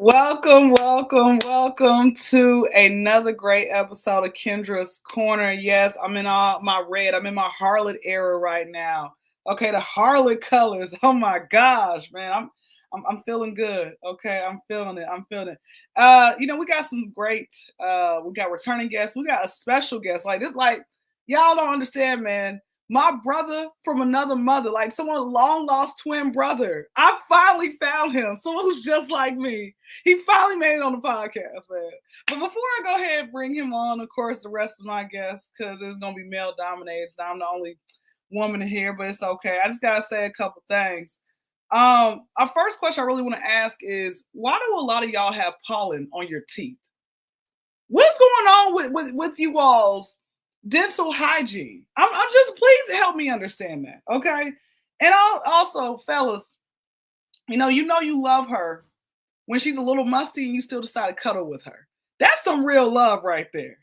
Welcome to another great episode of Kyndra's Corner. Yes, I'm in all my red. I'm in my harlot era right now. Okay, the harlot colors. Oh my gosh, man. I'm feeling good. Okay, I'm feeling it. We got some great we got returning guests. We got a special guest. Like this, like y'all don't understand, man. My brother from another mother, like someone long lost twin brother. I finally found him. Someone who's just like me. He finally made it on the podcast, man. But before I go ahead and bring him on, of course, the rest of my guests, because it's gonna be male dominated. So I'm the only woman here, but it's okay. I just gotta say a couple things. Our first question I really want to ask is, why do a lot of y'all have pollen on your teeth? What's going on with you all's dental hygiene? I'm just, please help me understand that, okay? And also, fellas, you love her when she's a little musty and you still decide to cuddle with her. That's some real love right there.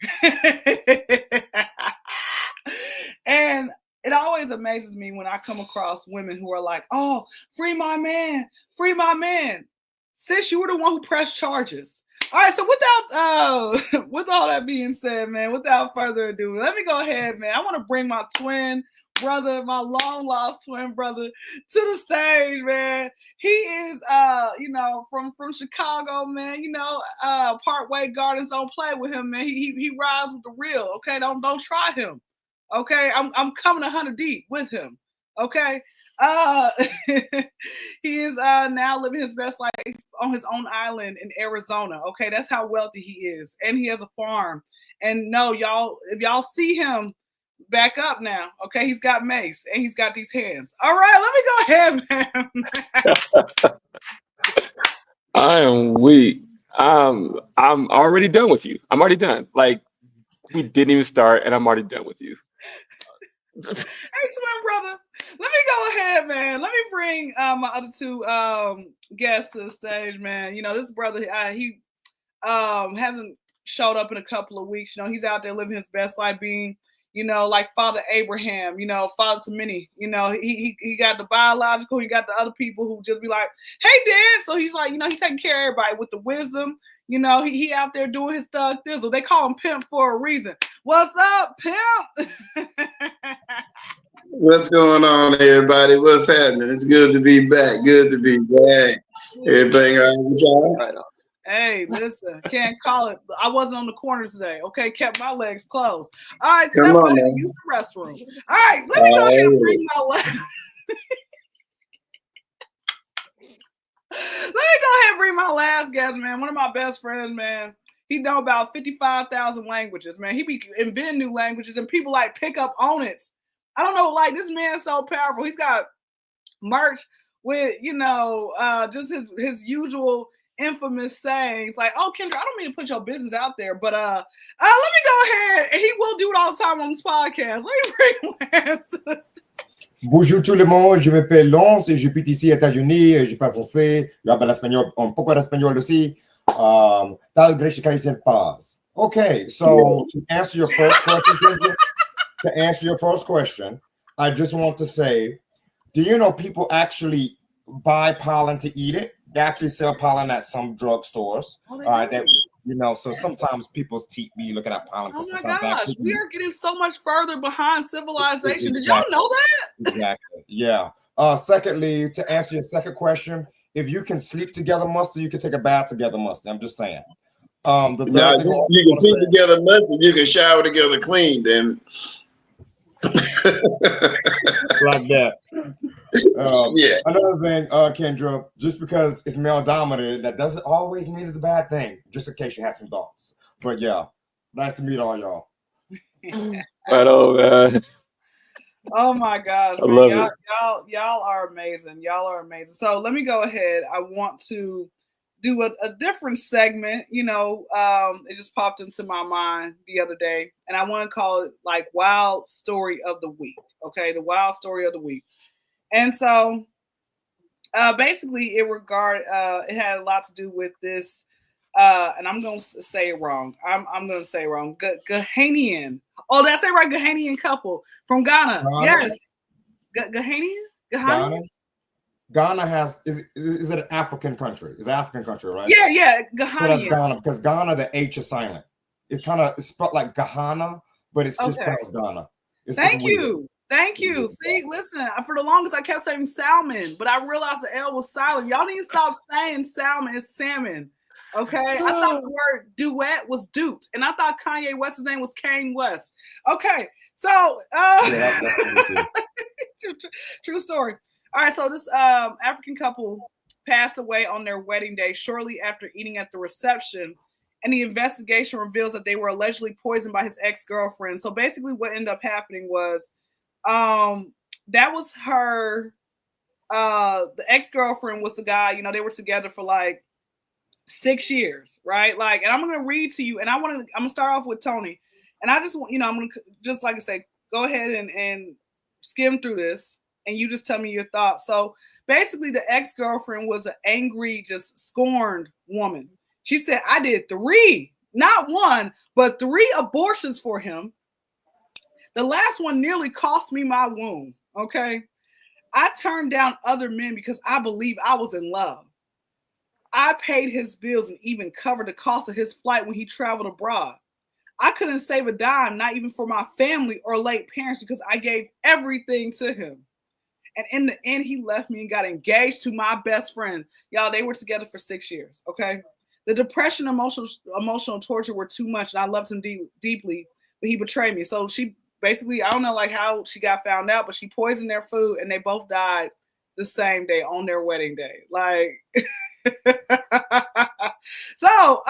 And it always amazes me when I come across women who are like, oh, free my man. Sis, you were the one who pressed charges. All right, so with all that being said, man, without further ado, let me go ahead, man. I want to bring my twin brother, my long lost twin brother, to the stage, man. He is from Chicago, man. Parkway Gardens, don't play with him, man. He rides with the real. Okay, don't try him. Okay, I'm coming 100 deep with him. Okay. He is now living his best life on his own island in Arizona. Okay, that's how wealthy he is, and he has a farm. And no, y'all, if y'all see him, back up now. Okay, he's got mace and he's got these hands. All right, let me go ahead, man. I am weak. I'm already done with you. I'm already done. Like we didn't even start, and I'm already done with you. Hey, twin brother, let me go ahead, man. Let me bring my other two guests to the stage, man. This brother, he hasn't showed up in a couple of weeks. He's out there living his best life, being, like Father Abraham, father to many. He got the biological, he got the other people who just be like, hey, Dad. So he's like, he's taking care of everybody with the wisdom. He out there doing his thug thizzle. They call him Pimp for a reason. What's up, Pimp? What's going on, everybody? What's happening? It's good to be back. Good to be back. Everything all right with y'all? Right on. Hey, listen, can't call it. I wasn't on the corner today. Okay, kept my legs closed. All right, Come on, man. use the restroom. All right, let me go ahead and bring my last. Let me go ahead and bring my last guest, man. One of my best friends, man. He know about 55,000 languages, man. He be inventing new languages, and people like pick up on it. I don't know, like this man's so powerful. He's got merch with, just his usual infamous sayings, like, "Oh, Kyndra, I don't mean to put your business out there, but let me go ahead." And he will do it all the time on this podcast. Let me bring Lance to the stage. Bonjour tout le monde, je m'appelle Lance et j'habite ici aux États-Unis. Je parle français, je parle espagnol, un poco d'espagnol aussi. Tal Grecia Calice Paz. Okay, so to answer your first question, I just want to say, do you know people actually buy pollen to eat it? They actually sell pollen at some drugstores. All right, so sometimes people's teeth be looking at pollen. Oh my gosh, we are getting so much further behind civilization. Did y'all know that? Exactly. Yeah. Secondly, to answer your second question, if you can sleep together, Mustard, you can take a bath together, Mustard. I'm just saying. The third Now, thing you can sleep together, nothing. You can shower together clean, then. Like that. Yeah. Another thing, Kyndra, just because it's male dominated, that doesn't always mean it's a bad thing. Just in case you had some thoughts. But yeah, nice to meet all y'all. Right on, man. Oh my gosh, I man. love Y'all are amazing. Y'all are amazing. So let me go ahead. I want to do a different segment. It just popped into my mind the other day, and I want to call it like Wild Story of the Week. Okay, the Wild Story of the Week. And so basically it had a lot to do with this, and I'm going to say it wrong. I'm going to say it wrong. Ghanaian. Oh, did I say right? Ghanaian couple from Ghana. Yes. Ghanaian? Ghana? Ghana has is it an African country? It's an African country, right? Yeah, So that's Ghanaian. Ghana, because Ghana, the H is silent. It's spelled like Gahana, but it's just Okay. pronounced Ghana. Thank weird. you. Thank you. See, listen, for the longest I kept saying salmon, but I realized the L was silent. Y'all need to stop saying salmon. It's salmon. Okay. I thought the word duet was Doot, and I thought Kanye West's name was Kanye West. Okay. So Yeah, that's true story. All right, so this African couple passed away on their wedding day shortly after eating at the reception, and the investigation reveals that they were allegedly poisoned by his ex-girlfriend. So basically what ended up happening was that was her the ex-girlfriend was the guy, you know, they were together for like 6 years, right? Like, and I'm gonna read to you, and I'm gonna start off with Tony, and I just want, you know, I'm gonna just, like I say, go ahead and skim through this, and you just tell me your thoughts. So basically, the ex-girlfriend was an angry, just scorned woman. She said, I did 3, not 1, but 3 abortions for him. The last one nearly cost me my womb. Okay. I turned down other men because I believe I was in love. I paid his bills and even covered the cost of his flight when he traveled abroad. I couldn't save a dime, not even for my family or late parents, because I gave everything to him. And in the end, he left me and got engaged to my best friend. Y'all, they were together for 6 years, okay? The depression, emotional torture were too much, and I loved him deeply, but he betrayed me. So she basically, I don't know like how she got found out, but she poisoned their food, and they both died the same day on their wedding day. Like, so,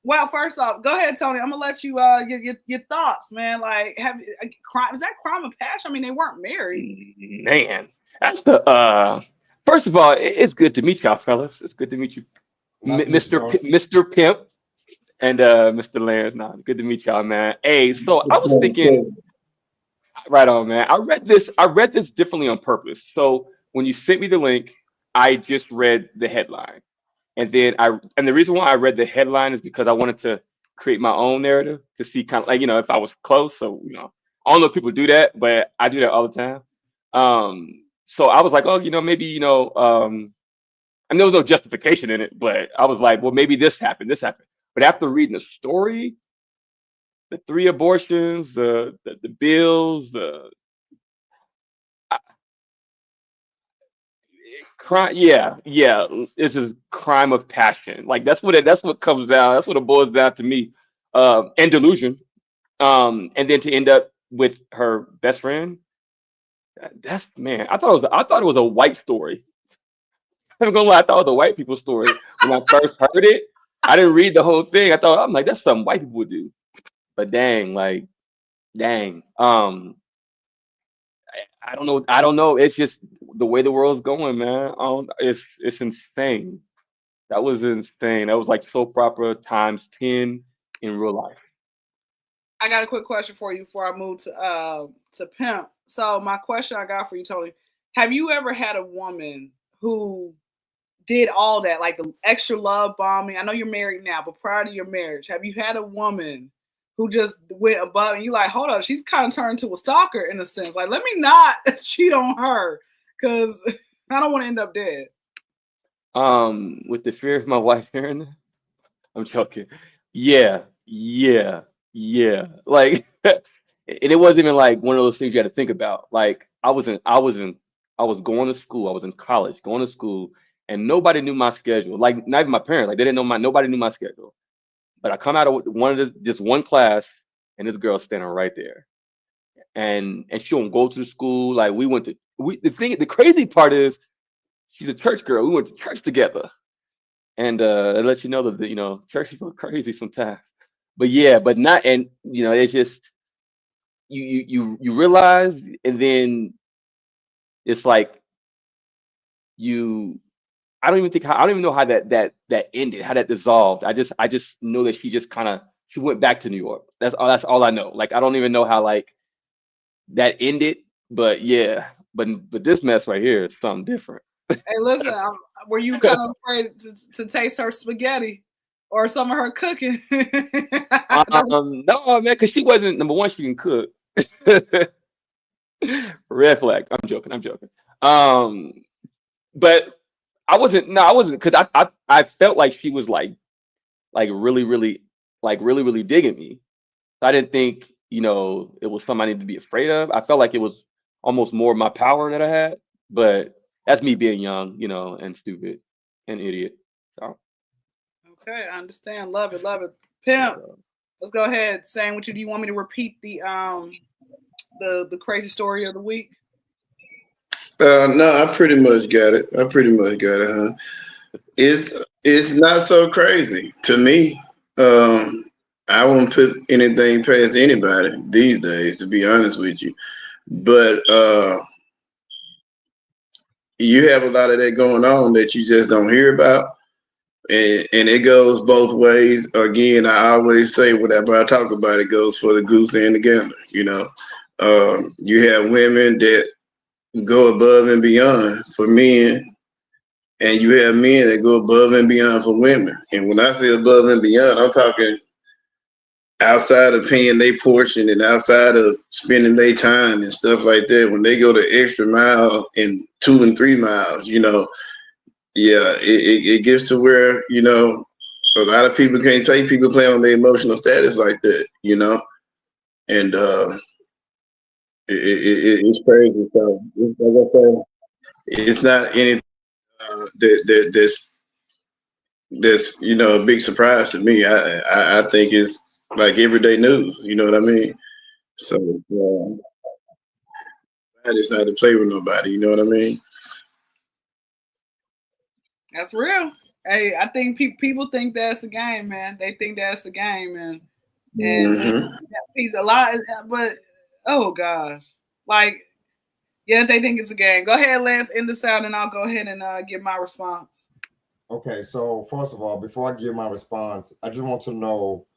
well, first off, go ahead, Tony. I'm gonna let you your thoughts, man. Like, is that crime of passion? I mean, they weren't married. Man, that's the first of all, it's good to meet y'all, fellas. It's good to meet you, Mr. Pimp and Mr. Lance. Nah, good to meet y'all, man. Hey, so I was thinking, right on, man. I read this differently on purpose. So when you sent me the link, I just read the headline. And the reason why I read the headline is because I wanted to create my own narrative to see kind of like, you know, if I was close. So, you know, I don't know if people do that, but I do that all the time. So I was like, oh, you know, maybe, you know, and there was no justification in it, but I was like, well, maybe this happened. But after reading the story, the 3 abortions, the bills, crime, yeah, this is crime of passion. Like that's what comes down. That's what it boils down to me. And delusion. And then to end up with her best friend. That's man. I thought it was a white story. I'm gonna lie. I thought it was a white people story when I first heard it. I didn't read the whole thing. I'm like, that's something white people would do. But dang, like, dang. I don't know. I don't know. It's just the way the world's going, man. It's insane. That was insane. That was like soap opera times 10 in real life. I got a quick question for you before I move to Pimp. So my question I got for you, Tony, have you ever had a woman who did all that, like the extra love bombing? I know you're married now, but prior to your marriage, have you had a woman who just went above and you like, hold up, she's kind of turned to a stalker in a sense. Like, let me not cheat on her because I don't want to end up dead. With the fear of my wife hearing that, I'm joking. Yeah, yeah, yeah. Like, and it wasn't even like one of those things you had to think about. Like, I was going to school. I was in college, going to school, and nobody knew my schedule. Like, not even my parents. Like, they didn't know nobody knew my schedule. But I come out of just one class, and this girl's standing right there, and she won't go to the school. Like, the crazy part is she's a church girl. We went to church together. And it lets you know that you know church people are crazy sometimes. But yeah, but not, and you know, it's just you realize, and then it's like you I don't even know how that ended, how that dissolved. I just know that she went back to New York. That's all I know. Like, I don't even know how like that ended, but yeah, but this mess right here is something different. Hey, listen, were you kind of afraid to taste her spaghetti or some of her cooking? No, man, because she wasn't number one. She can cook. Red flag. I'm joking. Um, but I wasn't. No, I wasn't because I felt like she was really really digging me. I didn't think it was something I needed to be afraid of. I felt like it was almost more my power that I had. But that's me being young, and stupid and idiot. So Okay, I understand. Love it, love it. yeah, Pimp. dog. Let's go ahead. Saying what you do. You want me to repeat the crazy story of the week? No, I pretty much got it. I pretty much got it, huh? It's not so crazy to me. Um, I won't put anything past anybody these days, to be honest with you. But you have a lot of that going on that you just don't hear about. And it goes both ways. Again, I always say whenever I talk about it, goes for the goose and the gander. You have women that go above and beyond for men, and you have men that go above and beyond for women. And when I say above and beyond, I'm talking outside of paying their portion and outside of spending their time and stuff like that. When they go the extra mile and 2 and 3 miles, yeah, it gets to where a lot of people can't take people playing on their emotional status like that. And it's crazy. So like I said, it's not anything that's a big surprise to me. I think it's like everyday news. You know what I mean? So that is not to play with nobody. You know what I mean? That's real. Hey, I think people think that's a game, man. They think that's a game, and Hmm. he's a lot. But oh gosh, like yeah, they think it's a game. Go ahead, Lance, end this out, and I'll go ahead and give my response. Okay, so first of all, before I give my response, I just want to know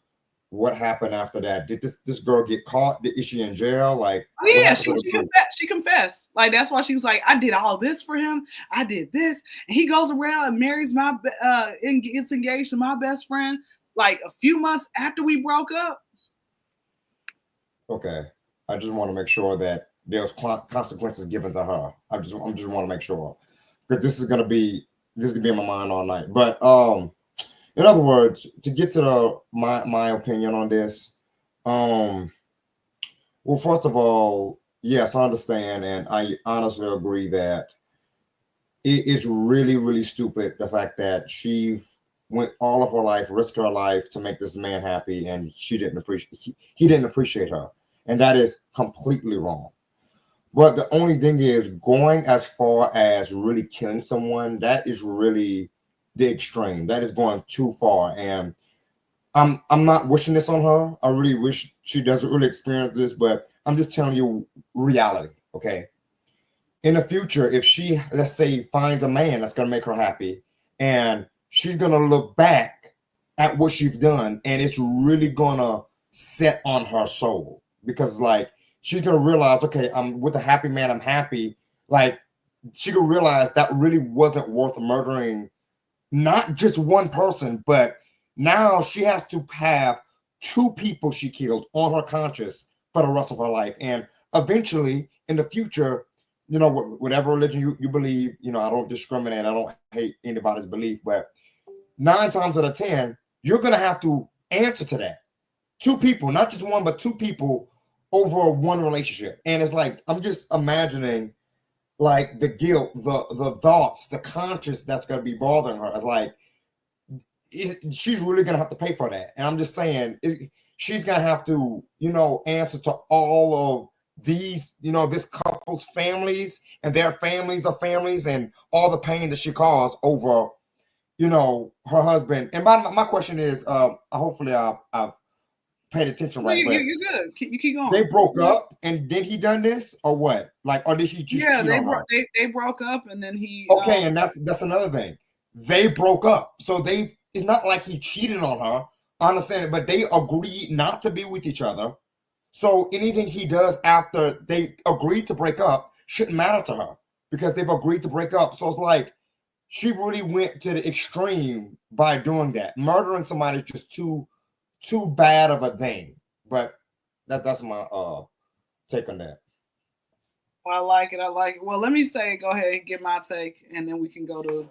what happened after that. Did this girl get caught? Is she in jail? Like, Oh what yeah, happened she to the she girl? confessed. She confessed. Like that's why she was like, I did all this for him. I did this, and he goes around and marries and gets engaged to my best friend. Like a few months after we broke up. Okay, I just want to make sure that there's consequences given to her. I'm just want to make sure because this could be in my mind all night. But in other words, to get to my opinion on this, um, well, first of all, yes, I understand, and I honestly agree that it is really, really stupid the fact that she went all of her life, risked her life to make this man happy, and he didn't appreciate her, and that is completely wrong. But the only thing is going as far as really killing someone, that is really the extreme. That is going too far, and I'm not wishing this on her. I really wish she doesn't really experience this, but I'm just telling you reality. Okay, in the future, if she, let's say, finds a man that's gonna make her happy, and she's gonna look back at what she's done, and it's really gonna set on her soul because, like, she's gonna realize, okay, I'm with a happy man, I'm happy. Like, she could realize that really wasn't worth murdering not just one person, but now she has to have two people she killed on her conscience for the rest of her life. And eventually, in the future, whatever religion you believe, I don't discriminate. I don't hate anybody's belief, but 9 times out of 10, you're going to have to answer to that. Two people, not just one, but two people over one relationship. And it's like, I'm just imagining like the guilt, the thoughts, the conscience that's going to be bothering her. It's like, she's really gonna have to pay for that. And I'm just saying, she's gonna have to, answer to all of these, this couple's families and their families of families and all the pain that she caused over, her husband. And my question is, hopefully I've paid attention No, right, but you're good. You keep they going. broke up and then he done this or what? Like, or did he just Yeah, cheat on her? they broke up, and then he Okay, and that's another thing. They broke up, so it's not like he cheated on her. I understand it, but they agreed not to be with each other. So anything he does after they agreed to break up shouldn't matter to her because they've agreed to break up. So it's like she really went to the extreme by doing that. Murdering somebody is just too bad of a thing. But that's my take on that. Well, I like it. I like it. Well, let me say, go ahead and get my take, and then we can go to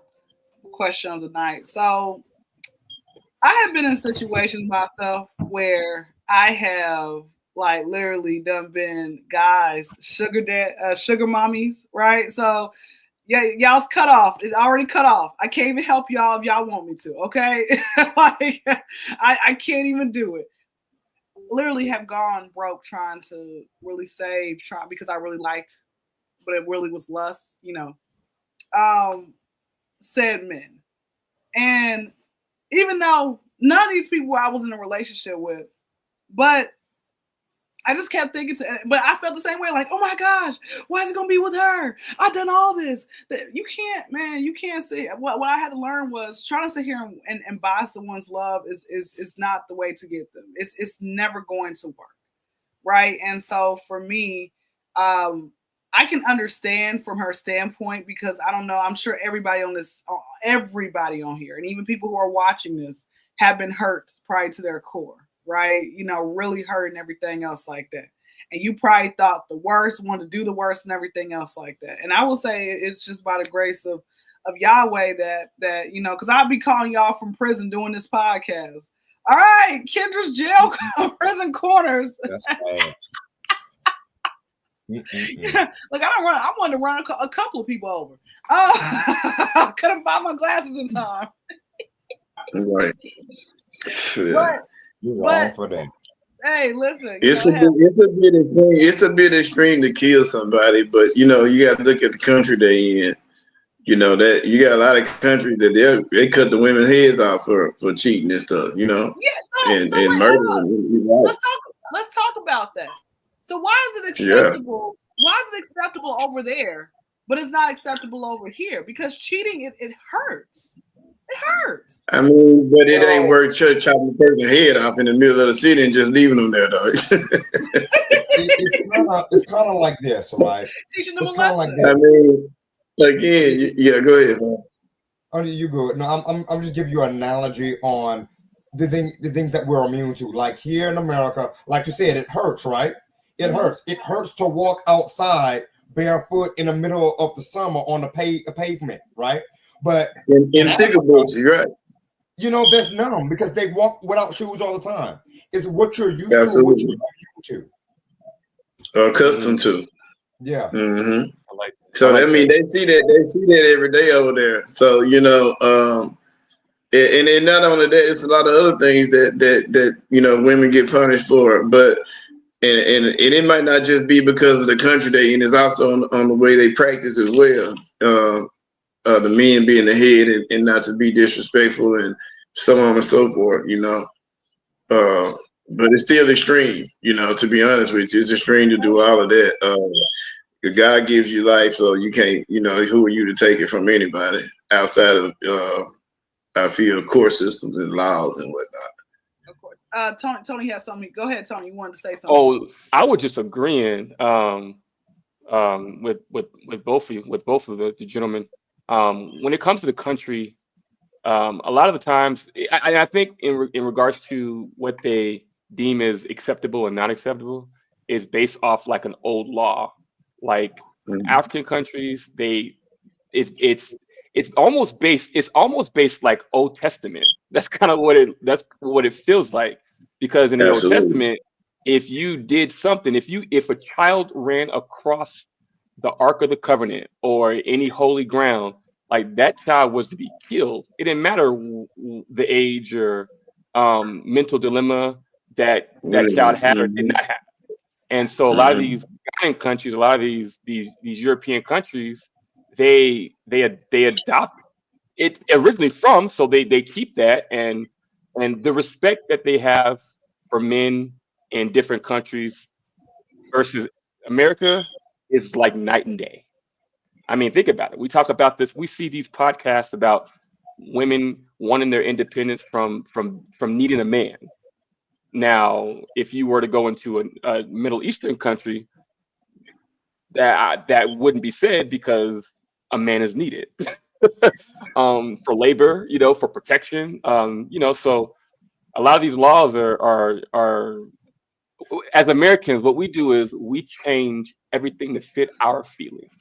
question of the night. So, I have been in situations myself where I have like literally done been guys sugar mommies, right? So yeah, y'all's cut off. It's already cut off. I can't even help y'all if y'all want me to. Okay, like I can't even do it. Literally have gone broke trying to really save, trying because I really liked, but it really was lust, said men. And even though none of these people I was in a relationship with, but I just kept thinking but I felt the same way, like, oh my gosh, why is it gonna be with her? I've done all this. You can't, man, you can't see. What I had to learn was trying to sit here and buy someone's love is not the way to get them. It's never going to work, right? And so for me, I can understand from her standpoint because I don't know. I'm sure everybody on here, and even people who are watching this, have been hurt probably to their core, right? Really hurt and everything else like that. And you probably thought the worst, wanted to do the worst and everything else like that. And I will say it's just by the grace of Yahweh that because I'll be calling y'all from prison doing this podcast. All right, Kyndra's jail prison corners. That's bad. Look, I wanted to run a couple of people over. I couldn't find my glasses in time. Right. Yeah. You're wrong for that. Hey, listen. It's a bit extreme to kill somebody, but you got to look at the country they in. That you got a lot of countries that they cut the women's heads off for cheating and stuff. Yeah. And murder. Let's talk about that. So why is it acceptable? Yeah. Why is it acceptable over there, but it's not acceptable over here? Because cheating, it hurts. It hurts. I mean, but it ain't worth chopping the person's head off in the middle of the city and just leaving them there, though. It's kind of like this, right? Teaching them it's kind of like this. I mean, again, yeah, go ahead. Man. Oh, you go. No, I'm just giving you an analogy on the things that we're immune to. Like here in America, like you said, it hurts, right? It hurts. It hurts to walk outside barefoot in the middle of the summer on the pavement, right? But in sticker boots, you're right. That's numb because they walk without shoes all the time. It's what you're used to, what you're immune to, accustomed to. Yeah. Mm-hmm. I mean, they see that every day over there. So and not only that, it's a lot of other things that women get punished for, but. And it might not just be because of the country they in, it's also on the way they practice as well. The men being the head and not to be disrespectful and so on and so forth, but it's still extreme, to be honest with you. It's extreme to do all of that. God gives you life, so you can't, who are you to take it from anybody outside of, I feel, court systems and laws and whatnot. Tony has something. Go ahead, Tony. You wanted to say something? Oh, I was just agreeing with both of the gentlemen. When it comes to the country, a lot of the times, I think in regards to what they deem as acceptable and not acceptable is based off like an old law. Like African countries, it's almost based like Old Testament. That's kind of what it feels like. Because in the Old Testament, if you did something, if a child ran across the Ark of the Covenant or any holy ground, like that child was to be killed. It didn't matter the age or mental dilemma that child had or did not have. And so a lot of these Ghanaian countries, a lot of these European countries, they adopt it originally from, so they keep that and the respect that they have for men in different countries versus America is like night and day. I mean, think about it. We talk about this. We see these podcasts about women wanting their independence from needing a man. Now, if you were to go into a Middle Eastern country, that wouldn't be said because a man is needed for labor, for protection, so a lot of these laws are as Americans, what we do is we change everything to fit our feelings.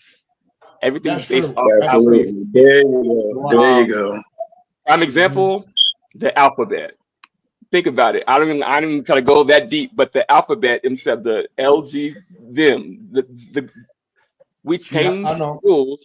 Everything's That's based true. off That's how we true. Absolutely. There you go. There you um go. prime Hmm. example, the alphabet. Think about it. I don't even try to go that deep, but the alphabet themselves, the LG them, the we Yeah, I change know. rules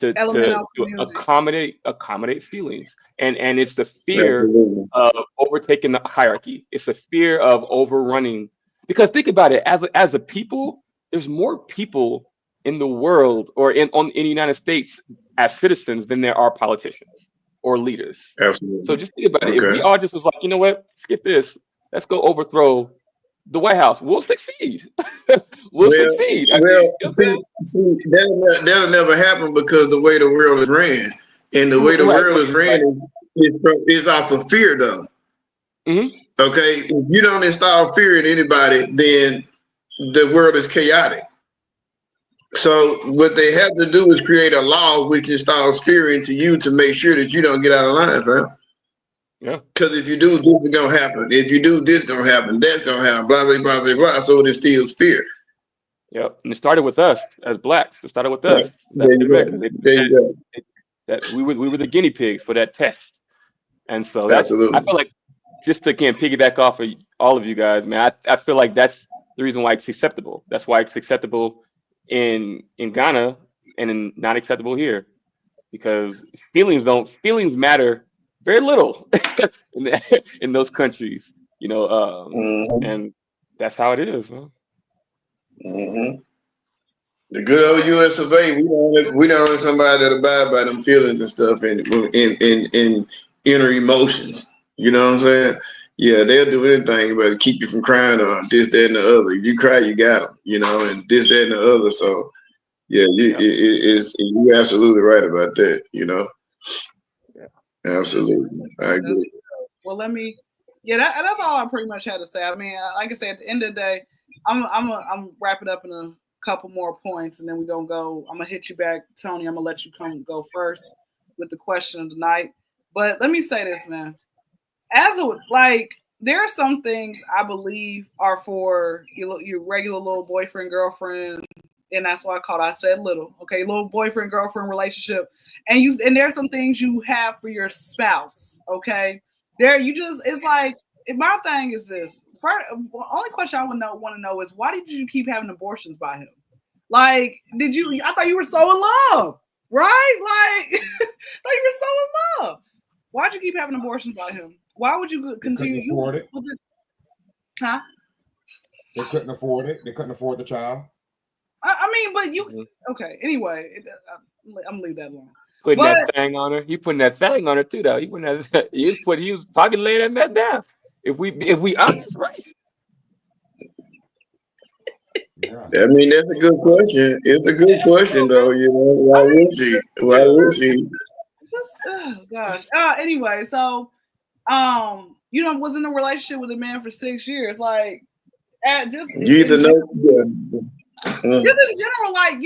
to Elemental community. accommodate feelings, and it's the fear Absolutely. of overtaking the hierarchy. It's the fear of overrunning. Because think about it, as a people, there's more people in the world or in the United States as citizens than there are politicians or leaders. So Absolutely. just think about it. If we Okay. all just was like, you know what, skip this, let's go overthrow the White House, we'll succeed. We'll Well, succeed. I mean, well, you know what I'm see, that'll never happen because the way the world is ran, and the way saying? the Right, world right, is ran right. is off of fear, though. Hmm. Okay, if you don't install fear in anybody, then the world is chaotic. So what they have to do is create a law which installs fear into you to make sure that you don't get out of line, fam. Yeah. Because if you do, this is gonna happen. If you do, this gonna happen. That's gonna happen. Blah blah blah blah blah. So it instills fear. Yep. And it started with us as blacks. It started with Right. us as There African you go. Americans. There you go. That we were the guinea pigs for that test. And so I Absolutely. feel like, just to again piggyback off of all of you guys, man, I feel like that's the reason why it's acceptable. That's why it's acceptable in Ghana and not acceptable here. Because feelings matter very little in those countries, Hmm. and that's how it is, huh? Hmm. The good old U.S. of A. We don't have somebody that abide by them feelings and stuff and inner emotions. You know what I'm saying? Yeah, they'll do anything but keep you from crying or this, that, and the other. If you cry, you got them. And this, that, and the other. So yeah, Yeah, you're absolutely right about that. yeah. That's Absolutely, I that's agree. well. Yeah, that's all I pretty much had to say. I mean, like I said, at the end of the day, I'm wrapping up in a couple more points, and then we're gonna go. I'm gonna hit you back, Tony. I'm gonna let you come go first with the question of the night. But let me say this, man. As a like, there are some things I believe are for your regular little boyfriend girlfriend, and that's why I said little, okay, little boyfriend girlfriend relationship, and there's some things you have for your spouse, okay. There you just it's like my thing is this. First, only question I would want to know is why did you keep having abortions by him? Like, did you? I thought you were so in love, right? Like, I thought you were so in love. Why'd you keep having abortions by him? Why would you They couldn't continue? afford it. Was it, huh? They couldn't afford it. They couldn't afford the child. I mean, but you Mhm. okay? Anyway, I'm gonna leave that alone. Putting But that thing on her. He putting that thing on her too, though. He was probably laying that mess down. If we honest, right? Yeah. I mean, that's a good question. It's a good question, though. Why I would mean, she? Why would she? just oh gosh. Anyway, so was in a relationship with a man for 6 years. Like, just You either in know. Yeah. just in general, like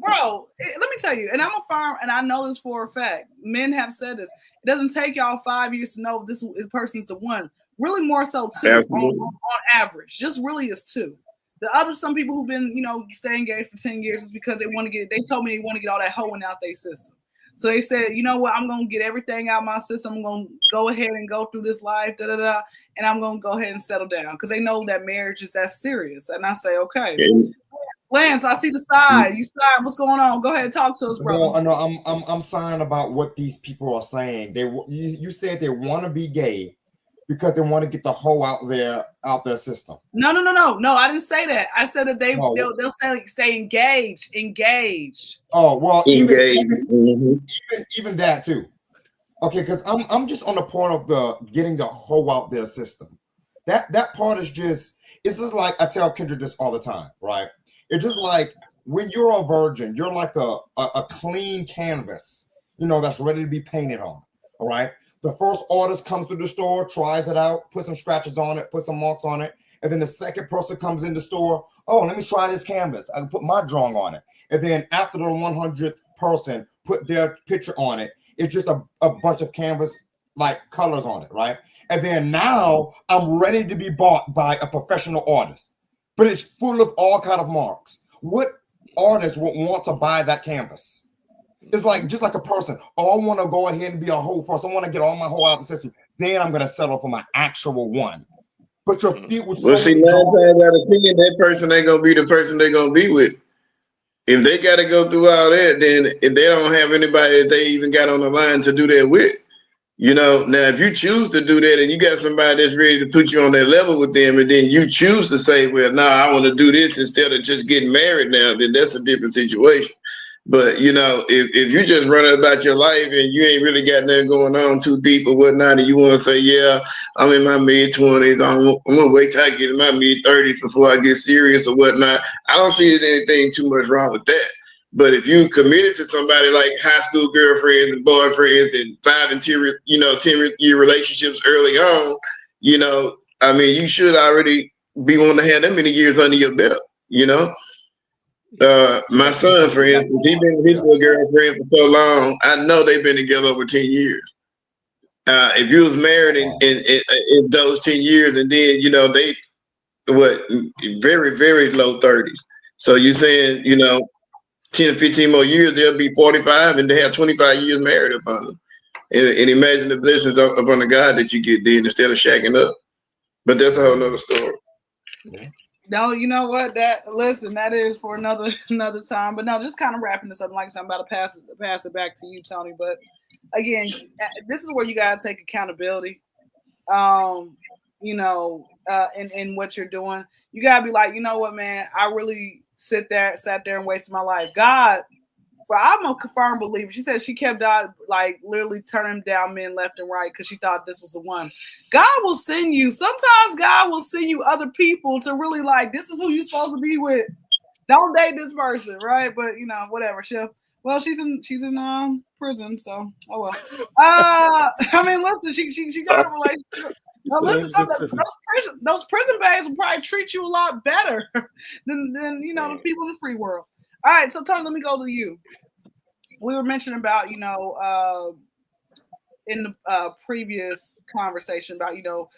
bro, let me tell you, and I'm a firm, and I know this for a fact. Men have said this. It doesn't take y'all 5 years to know if this person's the one. Really, more so two Absolutely. on average. Just really is two. Some people who've been, stay engaged for 10 years is because they told me they want to get all that hoeing out their system. So they said, you know what, I'm going to get everything out of my system. I'm going to go ahead and go through this life, and I'm going to go ahead and settle down because they know that marriage is that serious. And I say, okay. And Lance, I see the side. You side. What's going on? Go ahead and talk to us, brother. Well, I know I'm sighing about what these people are saying. You said they want to be gay because they want to get the hoe out their system. No. I didn't say that. I said that No. they'll stay engaged. Oh well, engaged. even that too. Okay, because I'm just on the point of the getting the hoe out their system. That part is it's just like I tell Kyndra this all the time, right? It's just like when you're a virgin, you're like a clean canvas, that's ready to be painted on. All right. The first artist comes to the store, tries it out, put some scratches on it, put some marks on it, and then the second person comes in the store. Oh, let me try this canvas. I can put my drawing on it, and then after the 100th person put their picture on it, it's just a bunch of canvas like colors on it, right? And then now I'm ready to be bought by a professional artist, but it's full of all kind of marks. What artist would want to buy that canvas? It's like just like a person. Oh, I want to go ahead and be a hoe first. I want to get all my whole out of the system. Then I'm gonna settle for my actual one. But you're filled with Well, so see, many 9 drawings. times out of 10, that person ain't gonna be the person they're gonna be with. If they got to go through all that, then if they don't have anybody that they even got on the line to do that with. You know, now if you choose to do that and you got somebody that's ready to put you on that level with them, and then you choose to say, well, nah, I want to do this instead of just getting married now, then that's a different situation. But, you know, if you just running about your life and you ain't really got nothing going on too deep or whatnot, and you want to say, yeah, I'm in my mid-20s, I'm going to wait till I get in my mid-30s before I get serious or whatnot, I don't see anything too much wrong with that. But if you committed to somebody like high school girlfriends and boyfriends and 5 and 10-year relationships early on, you know, I mean, you should already be wanting to have that many years under your belt, you know? My son, for instance, he been with his little girlfriend for so long. I know they've been together over 10 years. If you was married in those 10 years, and then, you know, they, very, very low 30s. So you're saying, you know, 10, 15 more years, they'll be 45 and they have 25 years married upon them. And imagine the blessings upon the God that you get then instead of shacking up. But that's a whole nother story. No, you know what? That is for another time. But no, just kind of wrapping this up. Like I said, I'm about to pass it back to you, Tony. But again, this is where you gotta take accountability. You know, in what you're doing. You gotta be like, you know what, man, I really sat there and wasted my life. God, well, I'm a confirmed believer. She said she kept like literally turning down men left and right because she thought this was the one. God will send you. Sometimes God will send you other people to really like, this is who you're supposed to be with. Don't date this person, right? But you know, whatever. Well, she's in prison, so oh well. I mean, listen, she got a relationship. No, listen, those prison babes will probably treat you a lot better than you know the people in the free world. All right, so Tony, let me go to you. We were mentioning about, you know, in the previous conversation about, you know,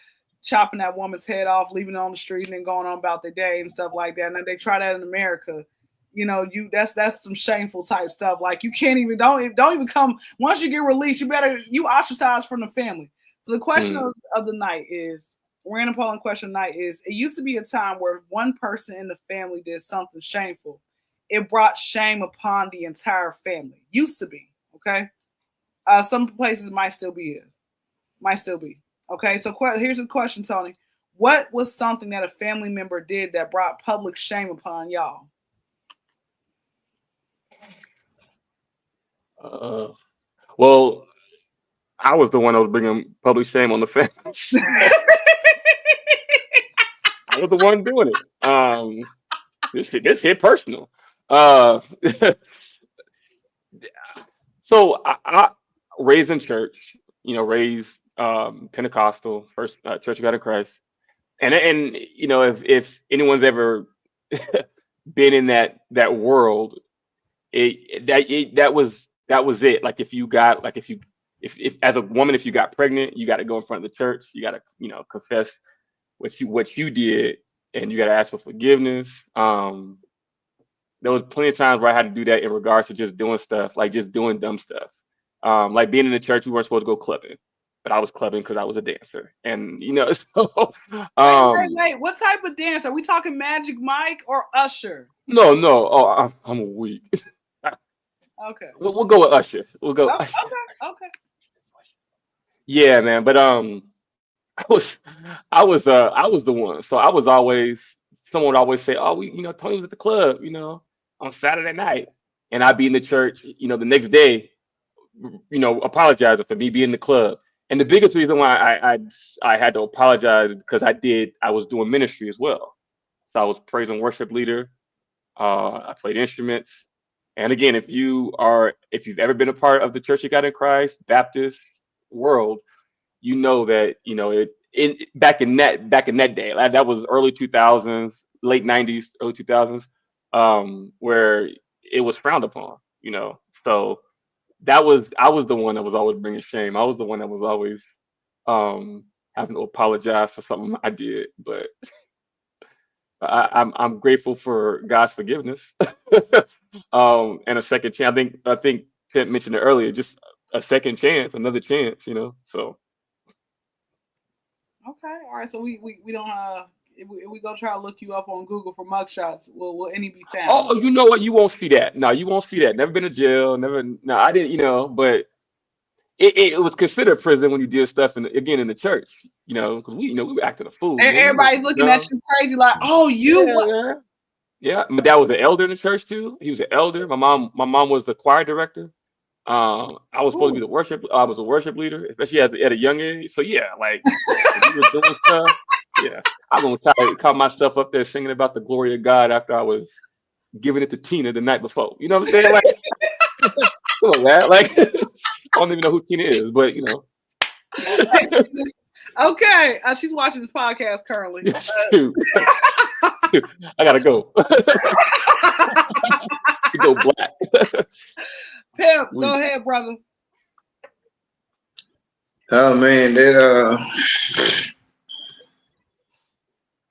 chopping that woman's head off, leaving it on the street, and then going on about their day and stuff like that. And then they try that in America. You know, that's some shameful type stuff. Like you can't even don't even come once you get released. You ostracize from the family. So the question of the night is, random polling question of the night is: it used to be a time where one person in the family did something shameful, it brought shame upon the entire family. Used to be, okay? Some places might still be. Okay, so here's the question, Tony. What was something that a family member did that brought public shame upon y'all? Well, I was the one that was bringing public shame on the family. I was the one doing it. This hit personal. So I raised in church, you know, raised Pentecostal, First Church of God in Christ, and you know, if anyone's ever been in that world, that was it. Like if as a woman, if you got pregnant, you got to go in front of the church, you got to, you know, confess what you did, and you got to ask for forgiveness. There was plenty of times where I had to do that in regards to just doing stuff, like just doing dumb stuff. Like being in the church, we weren't supposed to go clubbing, but I was clubbing because I was a dancer, and you know. So, wait. What type of dance? Are we talking Magic Mike or Usher? No. Oh, I'm weak. Okay. We'll go with Usher. We'll go. Okay. Usher. Okay. Yeah, man. But I was the one. So I was always someone would always say, "Oh, Tony was at the club, you know, on Saturday night," and I'd be in the church, you know, the next day, you know, apologizing for me being in the club. And the biggest reason why I had to apologize because I was doing ministry as well. So I was praise and worship leader. I played instruments. And again, if you've ever been a part of the Church of God in Christ Baptist world, you know that, you know, back in that day, like that was early 2000s, late 90s, early 2000s, where it was frowned upon, you know. So I was the one that was always bringing shame. I was the one that was always having to apologize for something I did. But I'm grateful for God's forgiveness and a second chance. I think Pimp mentioned it earlier. Just a second chance, another chance. So Okay, all right. So we don't if we go try to look you up on Google for mugshots, will any be found? oh, you know what? You won't see that. No, you won't see that. Never been to jail. Never. No, I didn't. But it was considered prison when you did stuff in the church. Because we were acting a fool, man. Everybody's looking at you crazy, like, oh, you Yeah, what? yeah. Yeah, my dad was an elder in the church too. He was an elder. My mom was the choir director. I was supposed to be Ooh. the worship. I was a worship leader, especially at a young age. So yeah, like when we were doing stuff, yeah, I'm gonna try to call my stuff up there singing about the glory of God after I was giving it to Tina the night before. You know what I'm saying? Like, come on, man. Like, I don't even know who Tina is, but Okay, she's watching this podcast currently. shoot, I gotta go. To go black. Pimp, go ahead, brother. Oh man,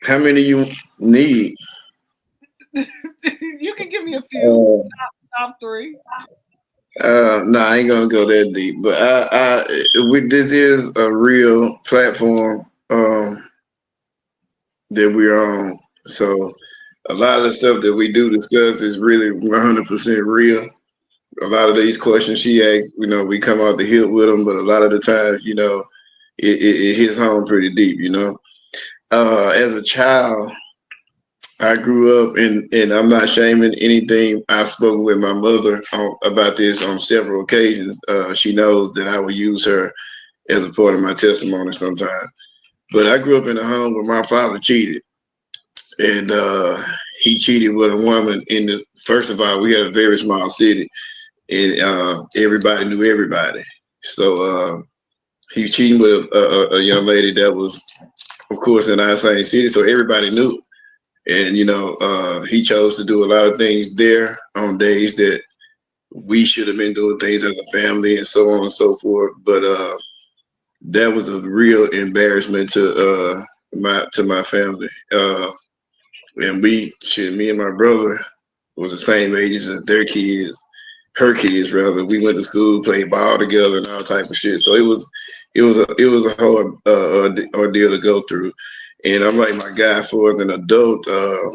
how many you need? You can give me a few. Top three. No, I ain't gonna go that deep. But this is a real platform that we're on. So a lot of the stuff that we do discuss is really 100% real. A lot of these questions she asks, we come out the hip with them, but a lot of the times, it hits home pretty deep. As a child, I grew up, and I'm not shaming anything. I've spoken with my mother about this on several occasions. She knows that I will use her as a part of my testimony sometimes. But I grew up in a home where my father cheated, and he cheated with a woman. First of all, we had a very small city, and everybody knew everybody. So he was cheating with a young lady that was, of course, in our same city, so everybody knew. And he chose to do a lot of things there on days that we should have been doing things as a family and so on and so forth. But that was a real embarrassment to my family. And me and my brother was the same ages as their kids, her kids rather. We went to school, played ball together, and all type of shit. So it was a hard ordeal to go through. And I'm like, my God, for as an adult, I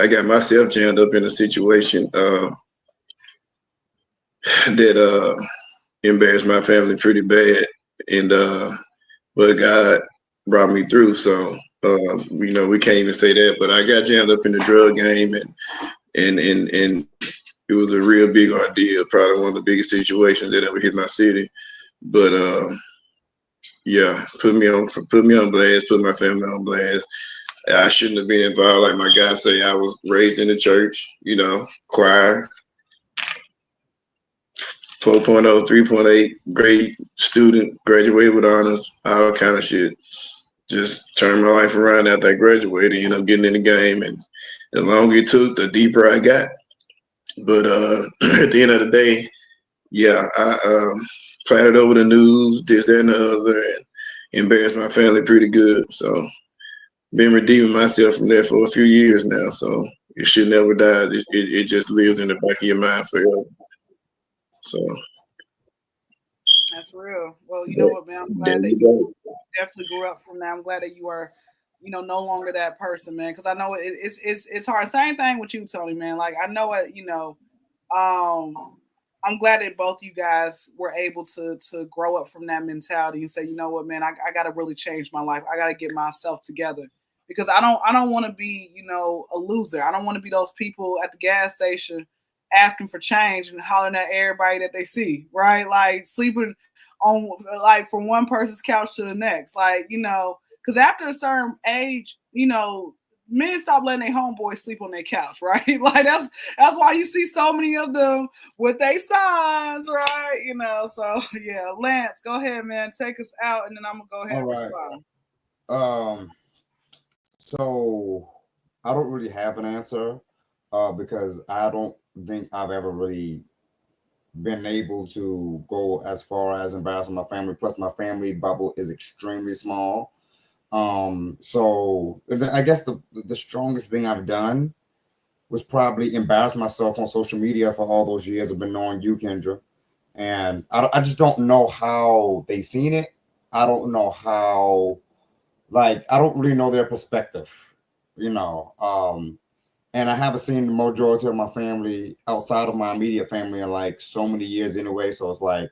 got myself jammed up in a situation that embarrassed my family pretty bad, and but God brought me through. So we can't even say that. But I got jammed up in the drug game, and it was a real big ordeal. Probably one of the biggest situations that ever hit my city. But yeah, put me on blast, put my family on blast. I shouldn't have been involved. Like my guy say, I was raised in the church, choir, 4.0, 3.8, great student, graduated with honors, all kind of shit. Just turned my life around after I graduated, getting in the game. And the longer it took, the deeper I got. But at the end of the day, yeah, I platted over the news, this, that, and the other, and embarrassed my family pretty good. So been redeeming myself from there for a few years now. So it should never die. It just lives in the back of your mind forever. So That's real. Well, you know what, man? I'm glad that you definitely grew up from that. I'm glad that you are, no longer that person, man. Because I know it's hard. Same thing with you, Tony, man. Like I know it. I'm glad that both you guys were able to grow up from that mentality and say, you know what, man, I got to really change my life. I got to get myself together because I don't want to be, a loser. I don't want to be those people at the gas station asking for change and hollering at everybody that they see, right? Like sleeping on like from one person's couch to the next, like, because after a certain age, men stop letting their homeboys sleep on their couch, right? Like that's why you see so many of them with their sons, right? So yeah, Lance, go ahead, man, take us out, and then I'm gonna go ahead and respond. So I don't really have an answer because I don't think I've ever really been able to go as far as embarrassing my family. Plus, my family bubble is extremely small. So I guess the strongest thing I've done was probably embarrass myself on social media for all those years I've been knowing you, Kyndra. And I just don't know how they seen it. I don't know how, like, I don't really know their perspective, you know. And I haven't seen the majority of my family outside of my immediate family in like so many years anyway. So it's like,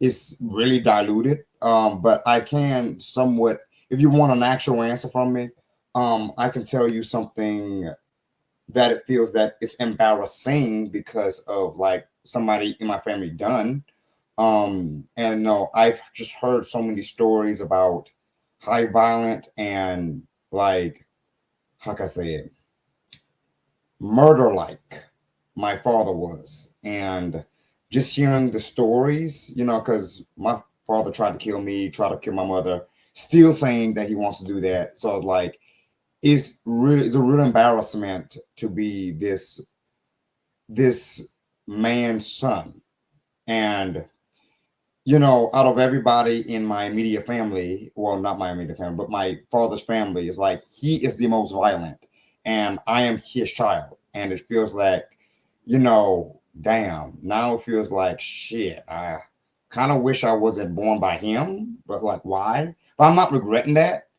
it's really diluted. But I can somewhat, if you want an actual answer from me, I can tell you something that it feels that it's embarrassing because of like somebody in my family done. And no, I've just heard so many stories about high violent and like, how can I say it, murder like my father was. And just hearing the stories, you know, because my father tried to kill me, tried to kill my mother, still saying that he wants to do that. So I was like, it's a real embarrassment to be this man's son. And you know, out of everybody in my immediate family, well, not my immediate family, but my father's family, is like he is the most violent, and I am his child. And it feels like, you know, damn, now it feels like shit. I kind of wish I wasn't born by him, but like why? But I'm not regretting that.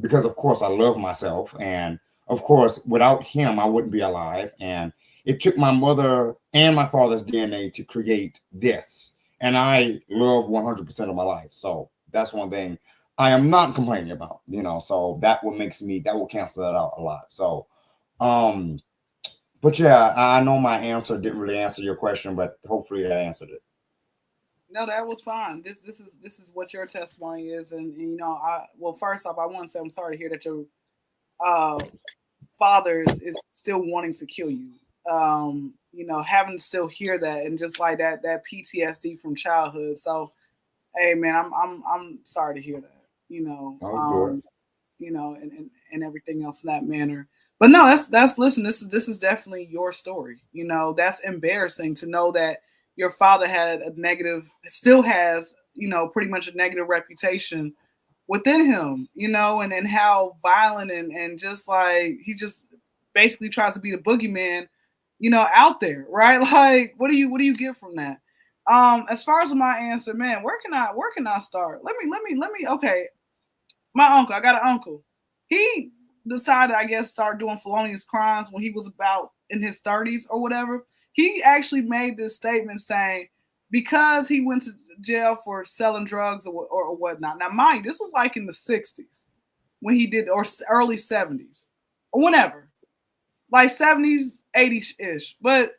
Because of course I love myself, and of course without him I wouldn't be alive. And it took my mother and my father's DNA to create this, and I love 100% of my life. So that's one thing I am not complaining about, you know. So that will cancel that out a lot. So um but yeah, I know my answer didn't really answer your question, but hopefully that answered it. No, that was fine. This is what your testimony is, and you know, I well, first off, I want to say I'm sorry to hear that your uh, father is still wanting to kill you. You know, having to still hear that, and just like that PTSD from childhood. So, hey, man, I'm sorry to hear that. Oh, good. And everything else in that manner. But no, that's listen. This is definitely your story. You know, that's embarrassing to know that your father had a negative, still has, you know, pretty much a negative reputation within him. You know, and how violent and just like he just basically tries to be the boogeyman. You know, out there, right? Like, what do you get from that? As far as my answer, man, where can I start? Let me. Okay, my uncle, I got an uncle. He decided, I guess, start doing felonious crimes when he was about in his 30s or whatever. He actually made this statement saying because he went to jail for selling drugs or whatnot. Now, mind you, this was like in the 60s when he did, or early 70s or whenever, like 70s, 80s ish. But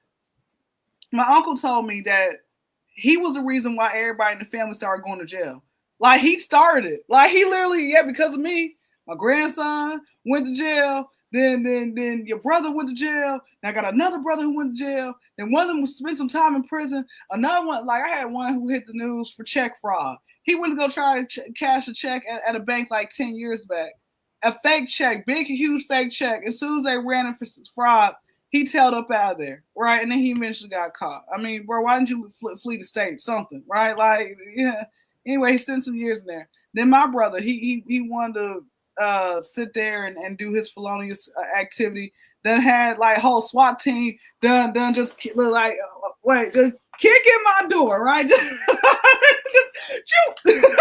my uncle told me that he was the reason why everybody in the family started going to jail. Like he started. Like he literally, yeah, because of me. My grandson went to jail. Then your brother went to jail. Then I got another brother who went to jail. Then one of them spent some time in prison. Another one, like I had one who hit the news for check fraud. He went to go try to cash a check at a bank like 10 years back. A fake check, big, huge fake check. As soon as they ran him for fraud, he tailed up out of there, right? And then he eventually got caught. I mean, bro, why didn't you flee the state? Something, right? Like, yeah. Anyway, he spent some years in there. Then my brother, he wanted to sit there and do his felonious activity. Then had like whole SWAT team done just look like wait, just kick in my door, right? Just shoot.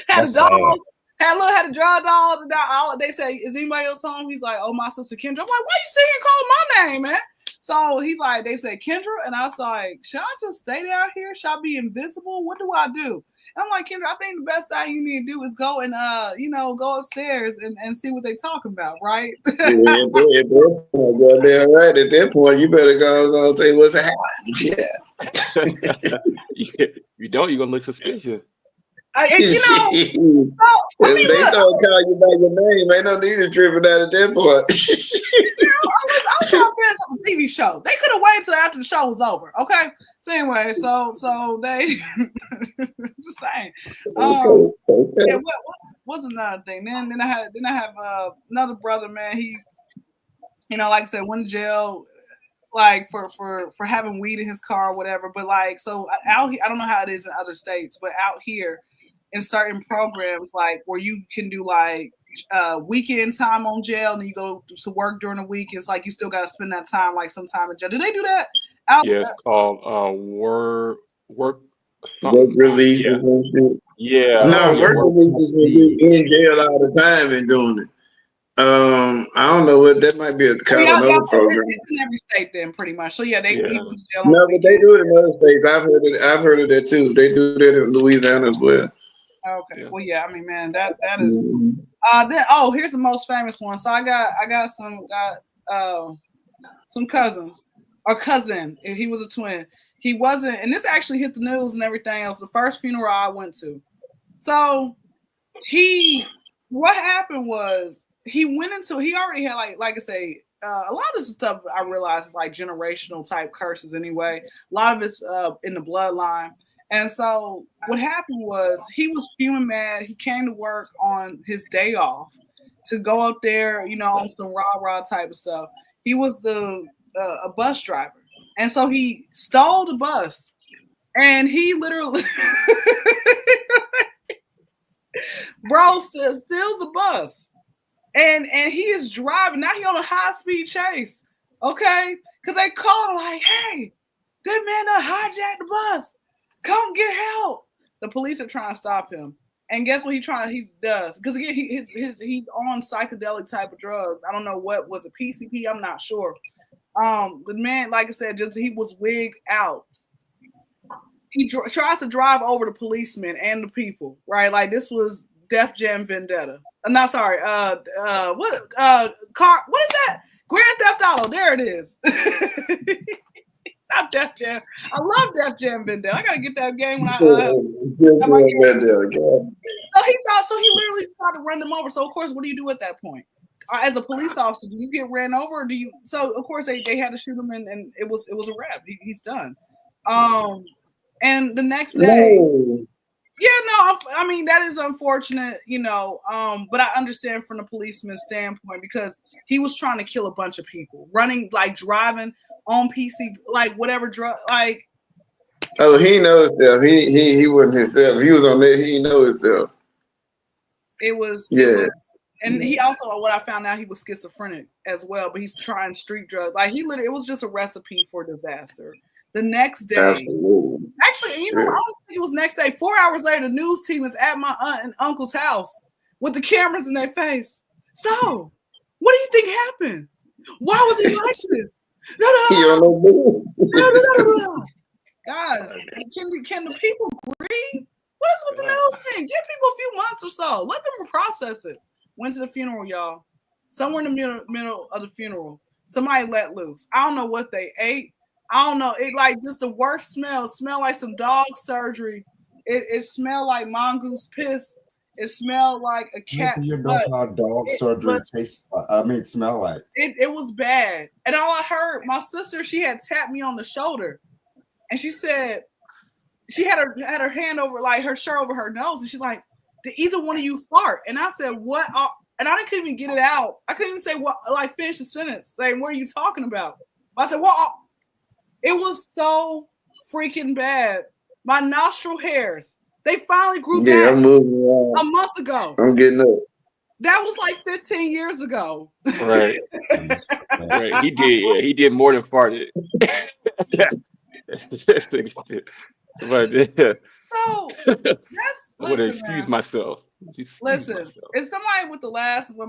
Had a That's dog. sad. Had a dry dog. They say, "Is anybody else home?" He's like, "Oh, my sister Kyndra." I'm like, "Why you sitting here calling my name, man?" So he's like, "They say Kyndra," and I was like, "Should I just stay down here? Should I be invisible? What do I do?" And I'm like, "Kyndra, I think the best thing you need to do is go and go upstairs and see what they talking about, right?" Yeah, at that point, goddamn right. At that point, you better go and say what's happening. Yeah. You don't, you're gonna look suspicious. If So, I mean, they look, start calling you by your name, ain't no need to tripping out at that point. I was trying to finish up a TV show. They could have waited till after the show was over. Okay. So anyway, so they just saying. Okay, Yeah. okay. What's another thing? Then I have another brother, man. He, like I said, went to jail. like for having weed in his car or whatever. But like, so out here, I don't know how it is in other states, but out here in certain programs, like where you can do like weekend time on jail, and you go to work during the week. It's like you still got to spend that time, like some time in jail. Do they do that? Out, Yeah, it's called work Work something. release Yeah, or some shit. yeah. No, Yeah, work work. release is when you in jail all the time and doing it. I don't know what that might be a oh, y'all another said program. it's in every state then, pretty much. So yeah, he Yeah, went to jail on the No, but they weekend. do it in other states. I've heard of that too. They do that in Louisiana as well. Okay, yeah. well yeah, I mean, man, that is. Mhm. Then here's the most famous one. So I got some cousins, or cousin. If he was a twin, he wasn't, and this actually hit the news and everything else. The first funeral I went to. So what happened was he already had like I say, a lot of this stuff I realized is like generational type curses anyway. A lot of it's in the bloodline. And so what happened was he was fuming mad. He came to work on his day off to go up there, on some rah-rah type of stuff. He was a bus driver. And so he stole the bus. And he literally bro steals the bus. And he is driving. Now he on a high-speed chase. Okay? Because they called him like, hey, that man done hijacked the bus. Come get help. The police are trying to stop him. And guess what he does? Because again, he's on psychedelic type of drugs. I don't know what was a PCP. I'm not sure. The man, like I said, he was wigged out. He tries to drive over the policemen and the people, right? Like this was Def Jam Vendetta. I'm not sorry. What is that? Grand Theft Auto. There it is. Not Def Jam. I love Def Jam Vendetta. I gotta get that game when I have my game. So he literally tried to run them over. So of course, what do you do at that point? As a police officer, do you get ran over, or do you? So of course they had to shoot him, and it was a wrap. He's done. And the next day, I mean that is unfortunate, but I understand from the policeman's standpoint because he was trying to kill a bunch of people, driving on PC, like whatever drug, like. Oh, he knows himself. He wasn't himself. He was on there. He knows himself. It was. And he also, what I found out, he was schizophrenic as well, but he's trying street drugs. Like it was just a recipe for disaster. The next day, absolutely. Actually, I don't think it was next day. 4 hours later, the news team is at my aunt and uncle's house with the cameras in their face. So, what do you think happened? Why was he like this? No. Guys, can the people breathe? What is with the news team? Give people a few months or so. Let them process it. Went to the funeral, y'all. Somewhere in the middle of the funeral, somebody let loose. I don't know what they ate. I don't know. It like just the worst smell. Smell like some dog surgery. It smelled like mongoose piss. It smelled like a cat's You know butt. how dog surgery tastes. Smell like. It was bad. And all I heard, my sister, she had tapped me on the shoulder, and she said she had her hand over like her shirt over her nose, and she's like, "Did either one of you fart?" And I said, "What?" And I couldn't even get it out. I couldn't even say what. Like finish the sentence. Like, what are you talking about? I said, "Well." It was so freaking bad. My nostril hairs, they finally grew back I'm moving on. a month ago. I'm getting up. That was like 15 years ago. Right. Right. He did. Yeah, he did more than farted. But yeah. So I would excuse myself. Listen, if somebody with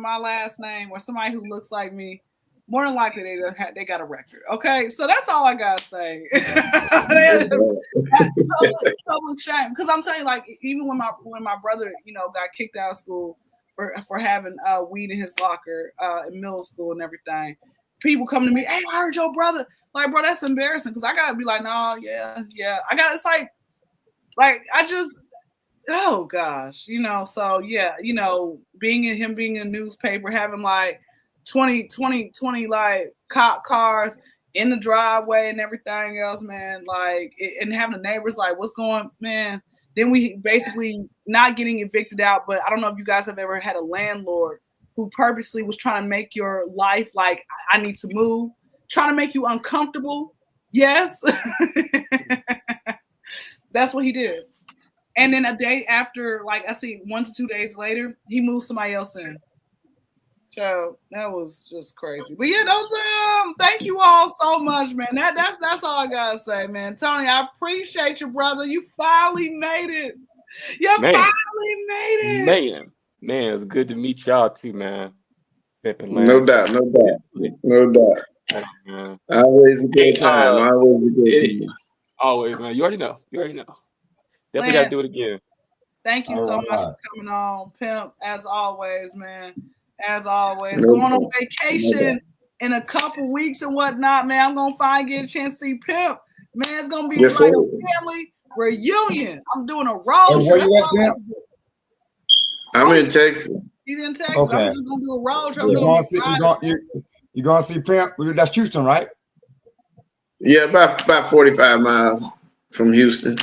my last name or somebody who looks like me, more than likely they got a record. Okay, so that's all I gotta say. Public shame, because I'm telling you, like even when my brother, got kicked out of school for having weed in his locker in middle school and everything, people come to me, "Hey, I heard your brother." Like, bro, that's embarrassing because I gotta be like, "No, yeah." I got it's like I just. Oh gosh, so yeah, being in a newspaper, having like 20 like cop cars in the driveway and everything else, man, like and having the neighbors like, what's going, man? Then we basically not getting evicted out, but I don't know if you guys have ever had a landlord who purposely was trying to make your life like, I need to move. trying to make you uncomfortable. Yes. That's what he did. And then a day after, like I see 1 to 2 days later, he moved somebody else in. So that was just crazy. But yeah, those thank you all so much, man. That's all I gotta say, man. Tony, I appreciate you, brother. You finally made it. You finally made it. Man, it's good to meet y'all too, man. No doubt. Always a good time. Always, man. You already know. Definitely got to do it again. Thank you so much for coming on, Pimp. As always, man. As always, going on vacation in a couple weeks and whatnot, man. I'm gonna finally get a chance to see Pimp. Man, it's gonna be like a family reunion. I'm doing a road trip. Where you at, Pimp? I'm in Texas. He's in Texas. Okay. I'm just gonna do a road trip. You gonna see Pimp? That's Houston, right? Yeah, about 45 miles from Houston.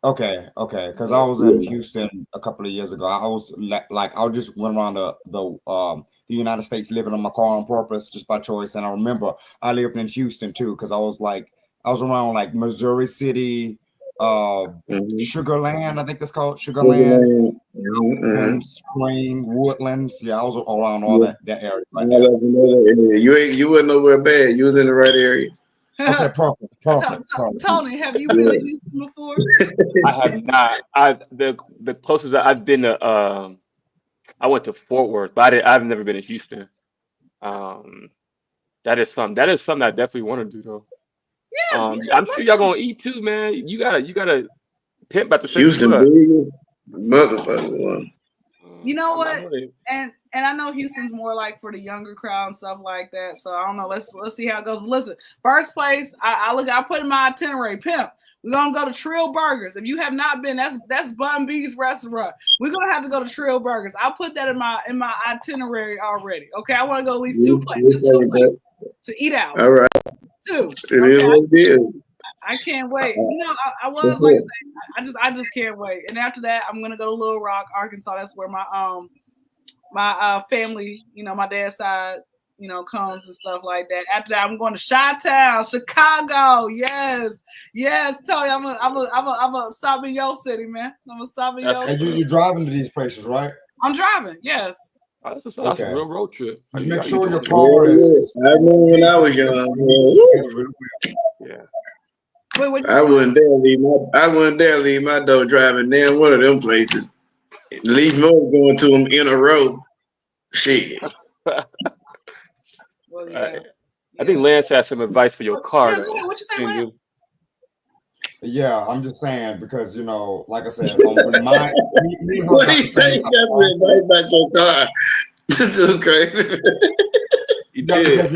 Okay. Because I was in Houston a couple of years ago. I was I just went around the United States living in my car on purpose, just by choice. And I remember I lived in Houston too, because I was around like Missouri City, Sugar Land, I think it's called Sugar Land, Spring, Woodlands. Yeah, I was around all that area. Right there. You wasn't nowhere bad. You was in the right area. Okay, perfect. Tony, have you been to Houston before? I have not. The closest I've been to, I went to Fort Worth, but I've never been to Houston. That is something I definitely want to do though. Yeah, I'm sure y'all gonna eat too, man. You gotta Pimp about to say Houston, motherfucker one. You know what? And I know Houston's more like for the younger crowd and stuff like that. So I don't know. Let's see how it goes. Listen, first place, I put in my itinerary, Pimp. We're gonna go to Trill Burgers. If you have not been, that's Bun B's restaurant. We're gonna have to go to Trill Burgers. I put that in my itinerary already. Okay, I want to go at least two places to eat out. All right. Two. It is what it is. I can't wait. You know, I was like, I just can't wait. And after that, I'm gonna go to Little Rock, Arkansas. That's where my family, you know, my dad's side, you know, comes and stuff like that. After that, I'm going to Chi-Town, Chicago. Yes, Tony. I'm gonna stop in your city, man. I'm gonna stop in your city. And you're driving to these places, right? I'm driving. Yes. Oh, that's a real road trip. Just make sure your car is. I remember when I was young. Yeah. I wouldn't dare leave my door driving down one of them places. At least more going to them in a row. Shit. Well, yeah. I think Lance has some advice for your car. Yeah, what you say, Lance? Yeah, I'm just saying because you know, like I said, when what do you say? About your car? It's too crazy. Because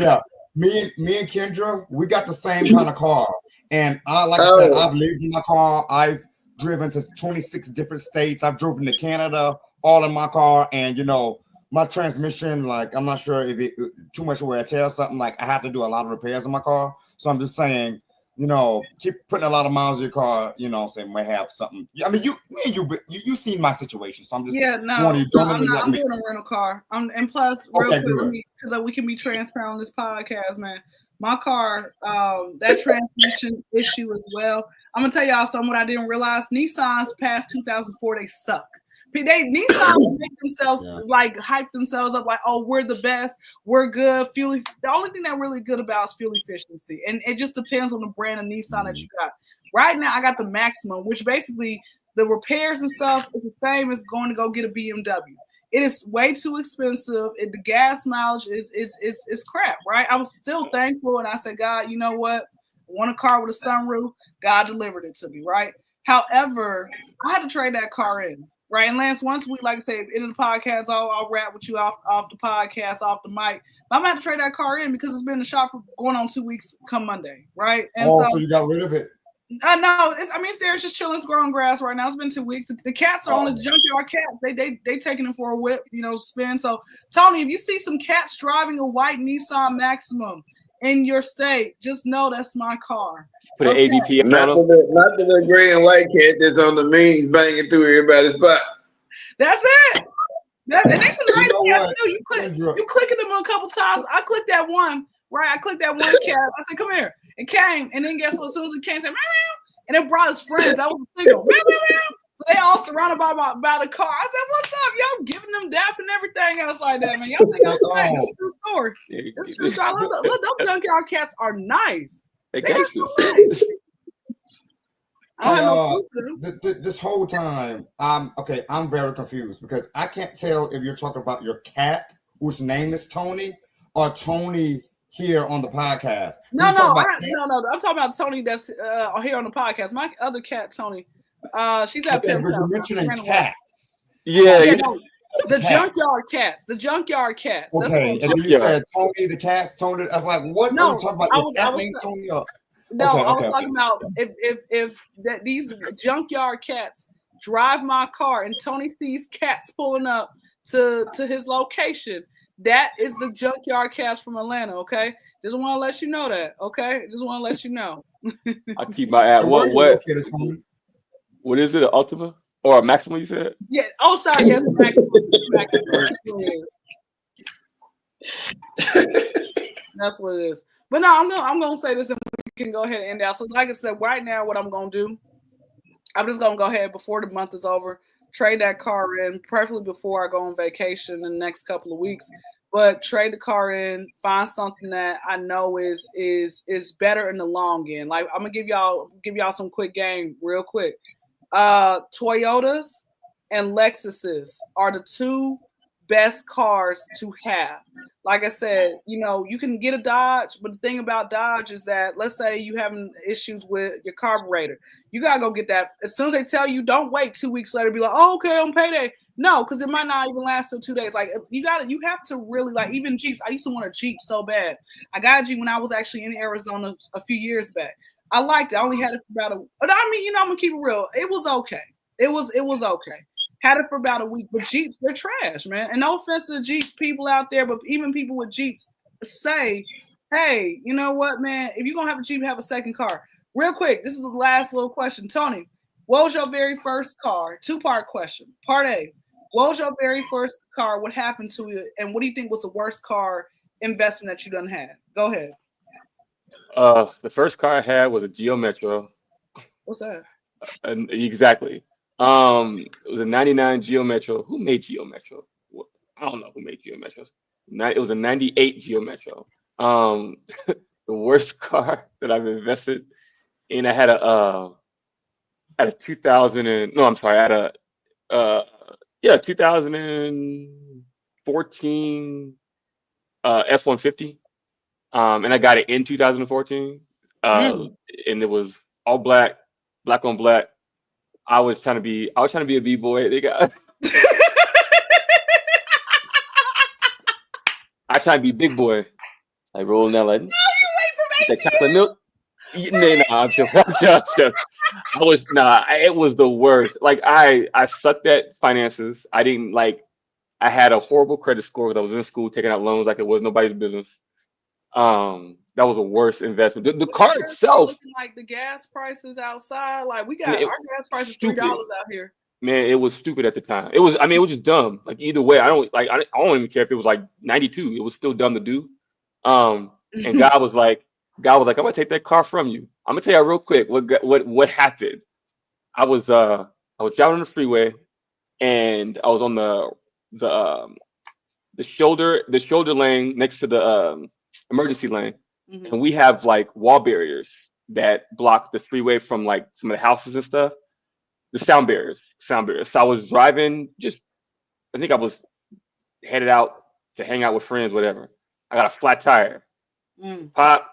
me and Kyndra, we got the same kind of car, and I said, I've lived in my car. I've driven to 26 different states. I've driven to Canada, all in my car, and you know, my transmission, like I'm not sure if it too much wear and tear or something. Like I have to do a lot of repairs in my car, so I'm just saying. You know, keep putting a lot of miles in your car. You know, saying might have something. I mean, you seen my situation, so I'm just I'm doing a rental car. And plus, real quick, because we can be transparent on this podcast, man. My car, that transmission issue as well. I'm gonna tell y'all something. What I didn't realize: Nissans past 2004, they suck. Nissan make themselves hype themselves up like, oh, we're the best, we're good. The only thing they're really good about is fuel efficiency, and it just depends on the brand of Nissan that you got. Right now, I got the Maximum, which basically the repairs and stuff is the same as going to go get a BMW. It is way too expensive. The gas mileage is crap, right? I was still thankful, and I said, God, you know what? I want a car with a sunroof. God delivered it to me, right? However, I had to trade that car in. Right, and Lance, once we, like I said, in the podcast, I'll rap with you off the podcast, off the mic. I'm gonna have to trade that car in because it's been in the shop for going on 2 weeks come Monday, right? And so you got rid of it? No, it's there. It's just chilling, it's growing grass right now. It's been 2 weeks. The cats are on the junkyard cats. They taking it for a whip, you know, spin. So Tony, if you see some cats driving a white Nissan Maximum in your state, just know that's my car. Put an ADP on not the gray and white cat that's on the means banging through everybody's spot. That's it. And that's a nice cat too. You clicking them a couple times. I clicked that one Right, I clicked that one cat. I said, "Come here." It came, and then guess what? As soon as it came, it said, "Meow, meow," and it brought his friends. That was the signal. Meow, meow, meow. So they all surrounded by the car. I said, "What's up, y'all?" Giving them dap and everything else like that, man. Y'all think I'm playing? It's a true story. It's a true story. Look, those junkyard cats are nice. They are so nice. This whole time, I'm very confused because I can't tell if you're talking about your cat, whose name is Tony, or Tony here on the podcast. No. I'm talking about Tony that's here on the podcast. My other cat, Tony, she's at Pim's house. You're mentioning cats. The junkyard cats. The junkyard cats. Okay, and then you said Tony the cats. Tony. I was like, what? No, are you talking about? Your cat named Tony? I was talking about if these junkyard cats drive my car and Tony sees cats pulling up to his location, that is the junkyard cats from Atlanta. Okay, just want to let you know that. Okay, just want to let you know. I keep my ad. What is it? An Ultima or a Maxima? You said? Yeah. Oh, sorry. Yes, Maxima. That's what it is. But no, I'm gonna say this and we can go ahead and end out. So like I said, right now what I'm gonna do, I'm just gonna go ahead before the month is over, trade that car in, preferably before I go on vacation in the next couple of weeks. But trade the car in, find something that I know is better in the long end. Like I'm gonna give y'all some quick game real quick. Toyotas and Lexuses are the two best cars to have. Like I said, you can get a Dodge, but the thing about Dodge is that, let's say you having issues with your carburetor, you gotta go get that. As soon as they tell you, don't wait 2 weeks later, be like, oh, okay, on payday. No, because it might not even last till 2 days. Like you have to really, like, even Jeeps. I used to want a Jeep so bad. I got a Jeep when I was actually in Arizona a few years back. I liked it. I only had it for about but I mean, I'm gonna keep it real. It was okay. It was okay. Had it for about a week, but Jeeps, they're trash, man. And no offense to the Jeep people out there, but even people with Jeeps say, hey, you know what, man? If you're going to have a Jeep, have a second car. Real quick, this is the last little question. Tony, what was your very first car? Two-part question. Part A, what was your very first car? What happened to it? And what do you think was the worst car investment that you done had? Go ahead. The first car I had was a Geo Metro. What's that? Exactly. It was a 99 Geo Metro. Who made Geo Metro? I don't know who made Geo Metro. It was a 98 Geo Metro. The worst car that I've invested in. I had a 2014 F-150. And I got it in 2014. And it was all black on black. I was trying to be a B-boy. They got I tried to be big boy. Like rolling down like, no, you wait for me. Chocolate milk. I'm just it was the worst. Like I sucked at finances. I had a horrible credit score because I was in school taking out loans like it was nobody's business. That was the worst investment. The car itself, like the gas prices outside, like we got our gas prices $3 out here. Man, it was stupid at the time. It was just dumb. Like either way, I don't even care if it was like 92. It was still dumb to do. And God was like, I'm gonna take that car from you. I'm gonna tell you real quick what happened. I was driving on the freeway, and I was on the shoulder lane next to the emergency lane. And we have like wall barriers that block the freeway from like some of the houses and stuff. The sound barriers. So I was driving, I think I was headed out to hang out with friends, whatever. I got a flat tire. Pop.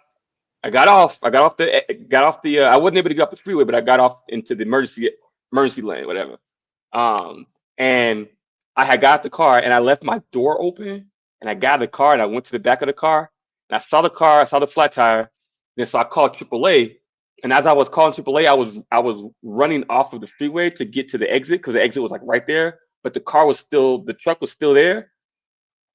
I got off the I wasn't able to get off the freeway, but I got off into the emergency lane, whatever. And I had got the car and I left my door open and I got the car and I went to the back of the car. And I saw the car, I saw the flat tire, and so I called AAA. And as I was calling AAA, I was running off of the freeway to get to the exit because the exit was like right there, but the truck was still there.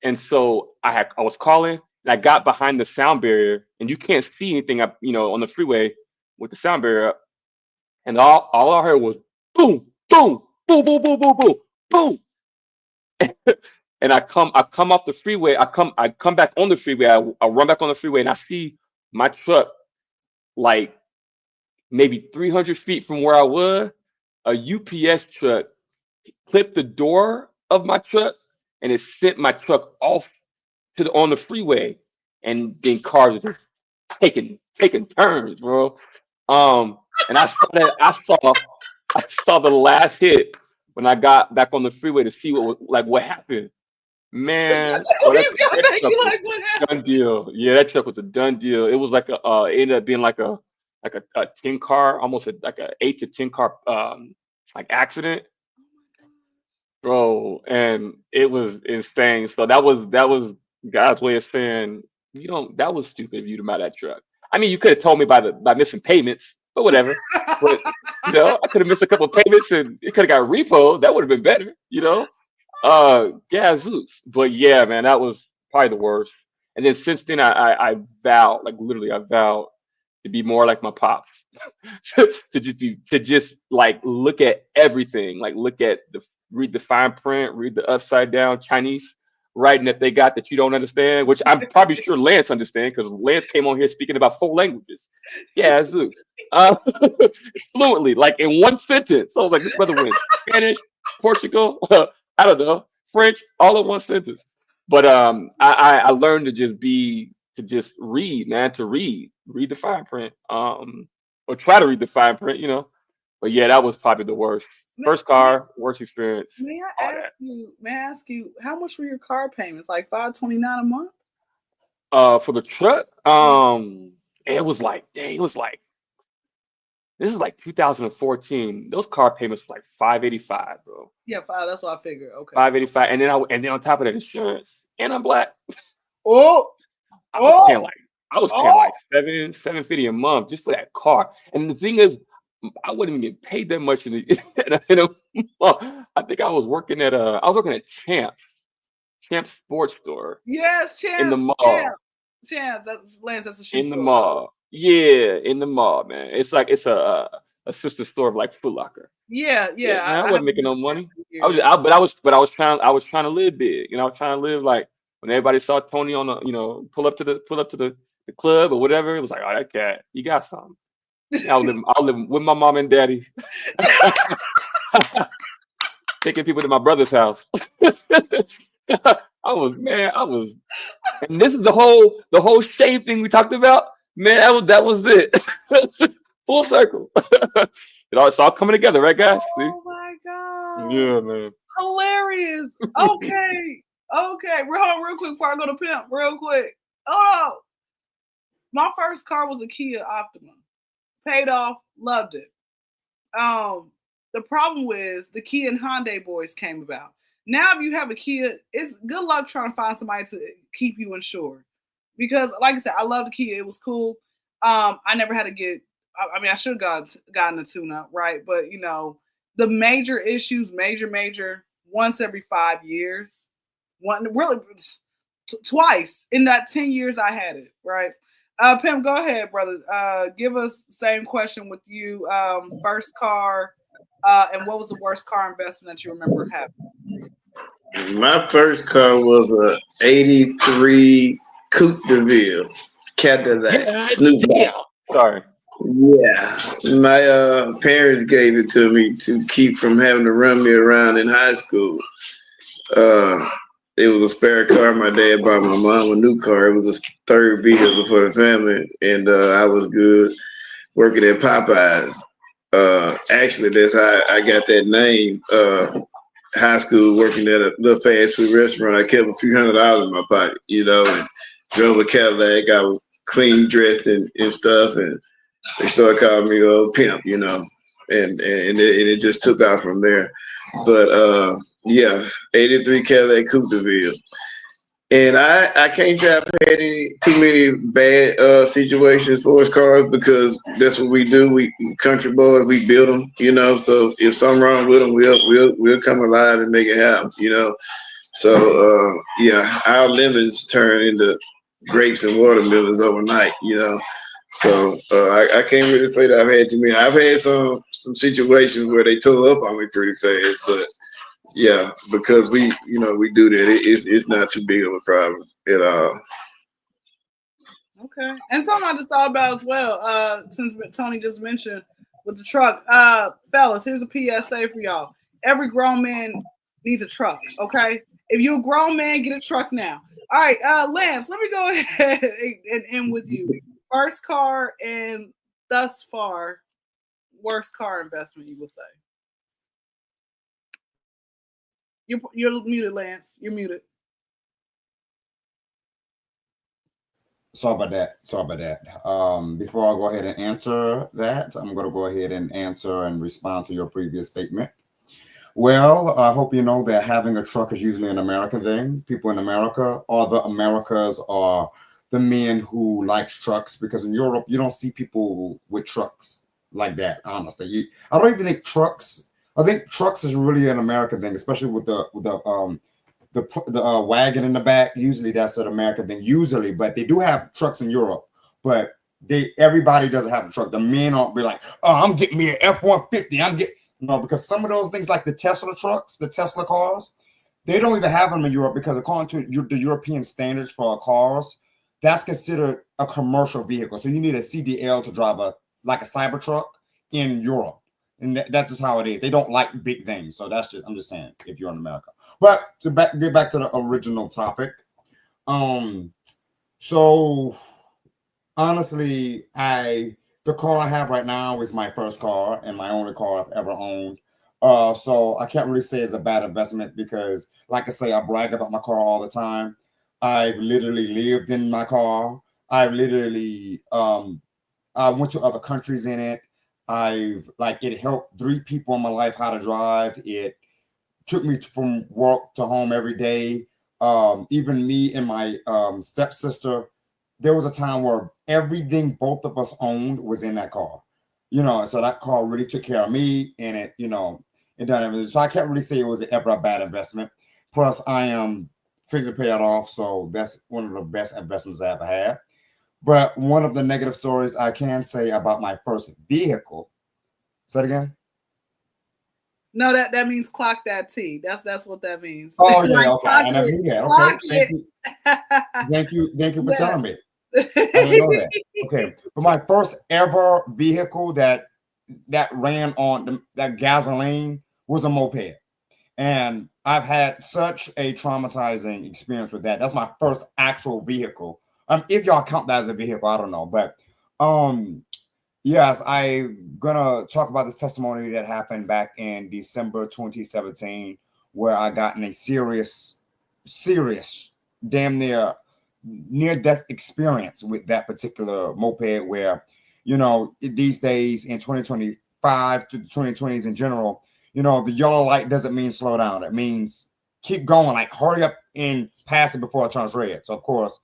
And so I was calling, and I got behind the sound barrier, and you can't see anything up, on the freeway with the sound barrier up. And all I heard was boom, boom, boom, boom, boom, boom, boom, boom. and I come off the freeway. I come back on the freeway. I run back on the freeway, and I see my truck like maybe 300 feet from where I was. A UPS truck clipped the door of my truck, and it sent my truck off on the freeway, and then cars are just taking turns, bro. And I saw the last hit when I got back on the freeway to see what happened. Man, Oh, that you got that back. truck You was like what a done deal. Yeah, that truck was a done deal. It was like it ended up being like a 10 car, almost like a 8 to 10 car like accident, bro. And it was insane. So that was God's way of saying, you don't that was stupid of you to buy that truck. I mean, you could have told me by missing payments, but whatever. But I could have missed a couple of payments and it could have got repo. That would have been better. Yeah, Zeus. But yeah, man, that was probably the worst. And then since then, I vowed, like literally, I vowed to be more like my pops, to just like look at everything, like read the fine print, read the upside down Chinese writing that they got that you don't understand, which I'm probably sure Lance understand because Lance came on here speaking about 4 languages. Yeah, Zeus. Uh, fluently, like in one sentence. So I was like, this brother went Spanish, Portugal, I don't know, French, all in one sentence. But I learned to just read, man, to read the fine print, or try to read the fine print. But yeah, that was probably the worst. may, First car, worst experience, may I all ask that. you? May I ask you how much were your car payments? Like $529 a month? For the truck, it was like, dang, it was like this is like 2014. Those car payments were like 585, bro. Yeah, five. That's what I figured. Okay. 585, and then on top of that, insurance, and I'm black. Oh, I was oh, paying like I was paying oh. like 750 a month just for that car. And the thing is, I wouldn't even get paid that much in a month. I think I was working at Champs Sports Store Yes, in the chance, mall. chance, chance. That's Lance. That's a shoe In the store, by the way. mall. Yeah, in the mall, man. It's a sister store of like Foot Locker. Yeah, Yeah, yeah. man, I I wasn't haven't making been no to chance money. in I was, years. I, but I was trying to live big. I was trying to live like when everybody saw Tony on pull up to the club or whatever. It was like, oh, that cat, you got something. Yeah, I was living with my mom and daddy, taking people to my brother's house. I was, and this is the whole shame thing we talked about. Man, that was it. Full circle. It's all coming together, right, guys? See? Oh my god, Yeah, man. hilarious. Okay, okay. Hold on, real quick before I go to pimp. Real quick. Hold on. My first car was a Kia Optima. Paid off, loved it. The problem was the Kia and Hyundai boys came about. Now, if you have a Kia, it's good luck trying to find somebody to keep you insured. Because, like I said, I love the Kia. It was cool. I never had to get. I mean, I should have gotten a tune-up, right? But the major issues, major, once every 5 years, one really twice in that 10 years I had it, right? Pim, go ahead, brother. Give us the same question with you. First car, and what was the worst car investment that you remember having? My first car was a '83 Coupe de Ville Cadillac God Snoop Dogg. damn. Sorry. Yeah, my parents gave it to me to keep from having to run me around in high school. Uh, it was a spare car. My dad bought my mom a new car. It was a third vehicle for the family, and I was good working at Popeyes. Actually, that's how I got that name. High school, working at a little fast food restaurant. I kept a few $100s in my pocket, and drove a Cadillac. I was clean dressed and stuff, and they started calling me old pimp, and it just took off from there. But yeah, '83 Cadillac Coupe de Ville. And I can't say I've had too many bad situations for us cars because that's what we do. We country boys, we build them. So if something wrong with them, we'll come alive and make it happen. So yeah, our lemons turn into grapes and watermelons overnight. So I can't really say that I've had too many. I've had some situations where they tore up on me pretty fast, but Yeah, because we do that. It's not too big of a problem at all. Okay. And something I just thought about as well, since Tony just mentioned with the truck. Fellas, here's a PSA for y'all. Every grown man needs a truck, okay? If you're a grown man, get a truck now. All right, Lance, let me go ahead and end with you. First car and thus far, worst car investment, you would say. You're muted, Lance. You're muted. Sorry about that. Before I go ahead and answer that, I'm going to go ahead and answer and respond to your previous statement. Well, I hope you know that having a truck is usually an American thing. People in America, or the Americas, are the men who likes trucks, because in Europe you don't see people with trucks like that. Honestly, I don't even think trucks. I think trucks is really an American thing, especially with the wagon in the back. Usually that's an American thing. Usually, but they do have trucks in Europe. But everybody doesn't have a truck. The men aren't be like, oh, I'm getting me an F-150. I'm getting no, because some of those things like the Tesla trucks, the Tesla cars, they don't even have them in Europe, because according to the European standards for cars, that's considered a commercial vehicle. So you need a CDL to drive like a Cybertruck in Europe. And that's just how it is. They don't like big things. So I'm just saying, if you're in America. But to get back to the original topic. So honestly, the car I have right now is my first car and my only car I've ever owned. So I can't really say it's a bad investment, because, like I say, I brag about my car all the time. I've literally lived in my car. I've literally I went to other countries in it. It helped 3 people in my life how to drive. It took me from work to home every day. Even me and my stepsister, there was a time where everything both of us owned was in that car. So that car really took care of me, and it done everything. So I can't really say it was ever a bad investment. Plus, I am figuring to pay it off, so that's one of the best investments I ever had. But one of the negative stories I can say about my first vehicle. Say it again. No, that means clock that T. That's what that means. Oh yeah, okay. I never knew that. Okay, thank you for telling me. I didn't know that. Okay, but my first ever vehicle that ran on that gasoline was a moped, and I've had such a traumatizing experience with that. That's my first actual vehicle. If y'all count that as a vehicle, I don't know, but yes, I'm gonna talk about this testimony that happened back in December 2017, where I got in a serious, damn near death experience with that particular moped, where these days in 2025 to the 2020s in general, the yellow light doesn't mean slow down. It means keep going, like hurry up and pass it before it turns red. So of course,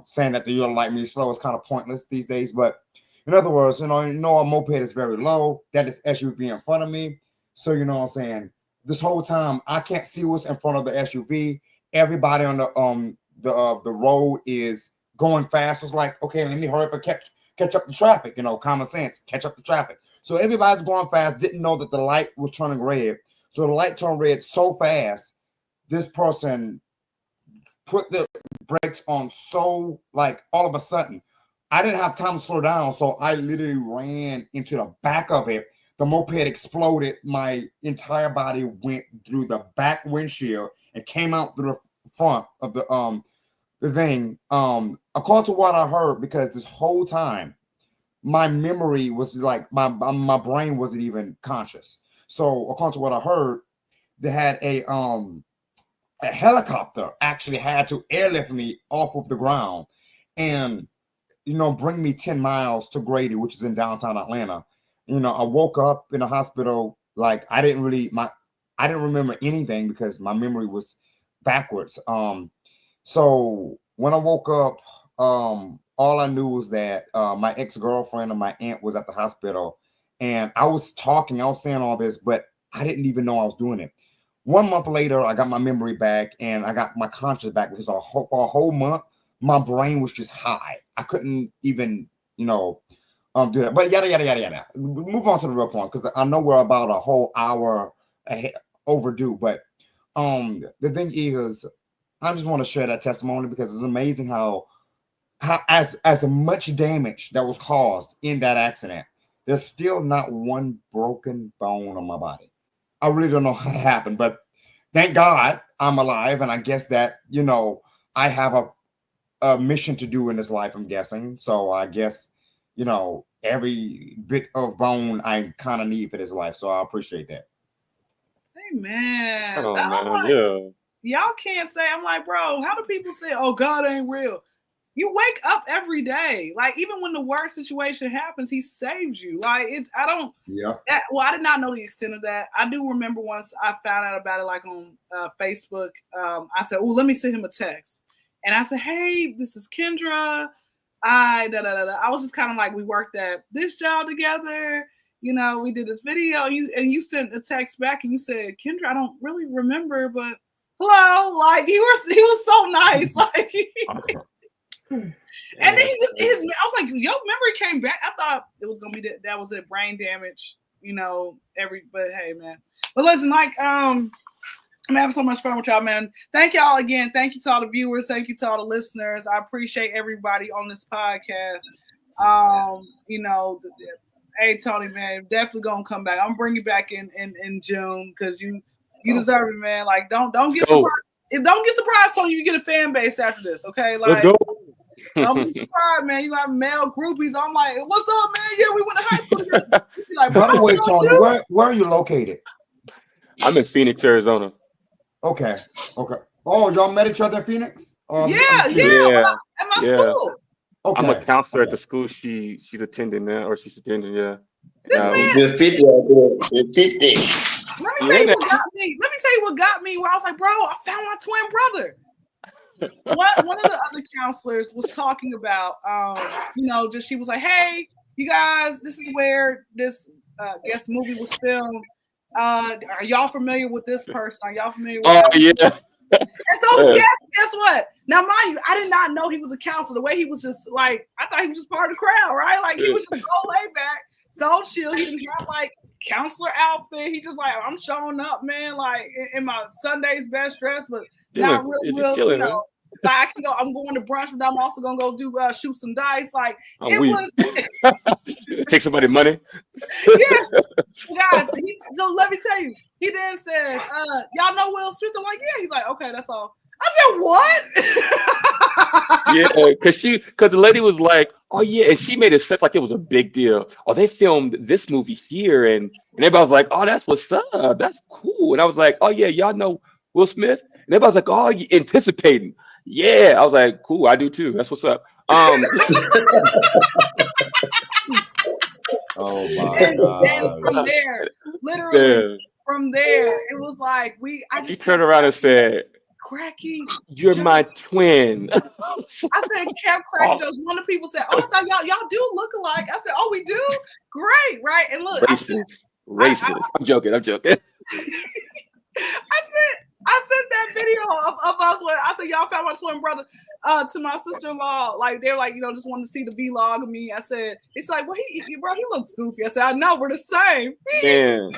saying that the yellow light means slow is kind of pointless these days. But in other words, a moped is very low. That is SUV in front of me. So what I'm saying, this whole time I can't see what's in front of the SUV. Everybody on the road is going fast. It's like, okay, let me hurry up and catch up the traffic. Common sense, catch up the traffic. So everybody's going fast. Didn't know that the light was turning red. So the light turned red so fast. This person put the brakes on so like all of a sudden. I didn't have time to slow down, so I literally ran into the back of it. The moped exploded. My entire body went through the back windshield and came out through the front of the thing. According to what I heard, because this whole time my memory was like my brain wasn't even conscious. So according to what I heard, they had a helicopter actually had to airlift me off of the ground and bring me 10 miles to Grady, which is in downtown Atlanta. I woke up in the hospital. Like I didn't remember anything because my memory was backwards. So when I woke up, all I knew was that my ex-girlfriend and my aunt was at the hospital, and I was saying all this, but I didn't even know I was doing it. 1 month later, I got my memory back and I got my conscience back, because for a whole month, my brain was just high. I couldn't even, do that. But yada, yada, yada, yada. Move on to the real point, because I know we're about a whole hour ahead, overdue. But the thing is, I just want to share that testimony because it's amazing how as much damage that was caused in that accident, there's still not one broken bone on my body. I really don't know how it happened, but thank God I'm alive, and I guess that I have a mission to do in this life, I'm guessing. So I guess every bit of bone I kind of need for this life. So I appreciate that. Hey man, Oh I'm man, like, yeah. y'all can't say. I'm like, bro, how do people say, "Oh, God ain't real"? You wake up every day. Like, even when the worst situation happens, he saves you. Like, I don't. Yeah. I did not know the extent of that. I do remember once I found out about it, like on Facebook. I said, "Oh, let me send him a text," and I said, "Hey, this is Kyndra. I was just kind of like, we worked at this job together. We did this video. You sent a text back and you said, Kyndra, I don't really remember, but hello." Like, he was so nice. Like, and then I was like, yo, memory came back. I thought it was gonna be that was it, brain damage. But hey, man. But listen, like, I'm having so much fun with y'all, man. Thank y'all again. Thank you to all the viewers. Thank you to all the listeners. I appreciate everybody on this podcast. Hey, Tony, man, definitely gonna come back. I'm bringing you back in June because you deserve it, man. Like, don't get surprised. Don't get surprised, Tony. You get a fan base after this, okay? Like, let's go. Don't be surprised, man. You have male groupies. I'm like, what's up, man? Yeah, we went to high school together. Like, by the way, Tony, where are you located? I'm in Phoenix, Arizona. Okay. Oh, y'all met each other in Phoenix? Yeah. At my school. Okay. I'm a counselor at the school she's attending now, or she's attending. Yeah. This man. Just 50 out there. 50. Let me tell you what got me. Where I was like, bro, I found my twin brother. One of the other counselors was talking about, she was like, hey, you guys, this is where this guest movie was filmed. Are y'all familiar with this person? Are y'all familiar with that? Yeah. And so, guess what? Now, mind you, I did not know he was a counselor. The way he was just like, I thought he was just part of the crowd, right? Like, he was just so laid back, so chill. He didn't have like counselor outfit. He just like, I'm showing up, man, like in my Sunday's best dress, but not real, chilling, man. Like, I'm going to brunch, but I'm also gonna go do shoot some dice. Like, was take somebody's money. Yeah, guys. So let me tell you, he then says, "Y'all know Will Smith?" I'm like, "Yeah." He's like, "Okay, that's all." I said, "What?" Yeah, because the lady was like, "Oh yeah," and she made it seem like it was a big deal. Oh, they filmed this movie here, and everybody was like, "Oh, that's what's up. That's cool." And I was like, "Oh yeah, y'all know Will Smith?" And everybody was like, "Oh, you anticipating?" Yeah, I was like, "Cool, I do too. That's what's up." Oh my God! And from there, literally from there, it was like He turned around and said, cracking. You're my twin. I said, kept cracking jokes. One of the people said, "Oh, I thought y'all do look alike." I said, "Oh, we do? Great, right?" And look, racist. I'm joking. I sent that video of us where I said, "Y'all found my twin brother," to my sister-in-law. Like, they're like, just wanted to see the vlog of me. I said, it's like, well, he looks goofy. I said, I know, we're the same. Man.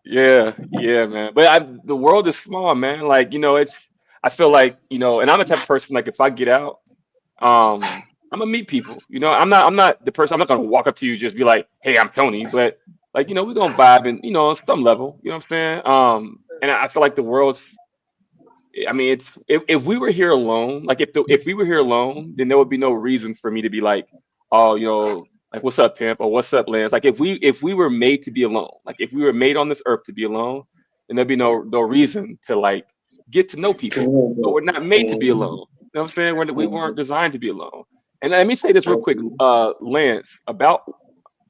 Yeah, man. But the world is small, man. Like, I feel like, and I'm the type of person, like, if I get out, I'm gonna meet people. I'm not the person. I'm not gonna walk up to you just be like, "Hey, I'm Tony," but like, we're gonna vibe and on some level. You know what I'm saying? And I feel like the world's. I mean, it's if we were here alone, like if we were here alone, then there would be no reason for me to be like, oh, like, what's up, pimp, or what's up, Lance? Like, if we were made to be alone, like if we were made on this earth to be alone, then there'd be no reason to like get to know people. But we're not made to be alone. You know what I'm saying? We weren't designed to be alone. And let me say this real quick, Lance, about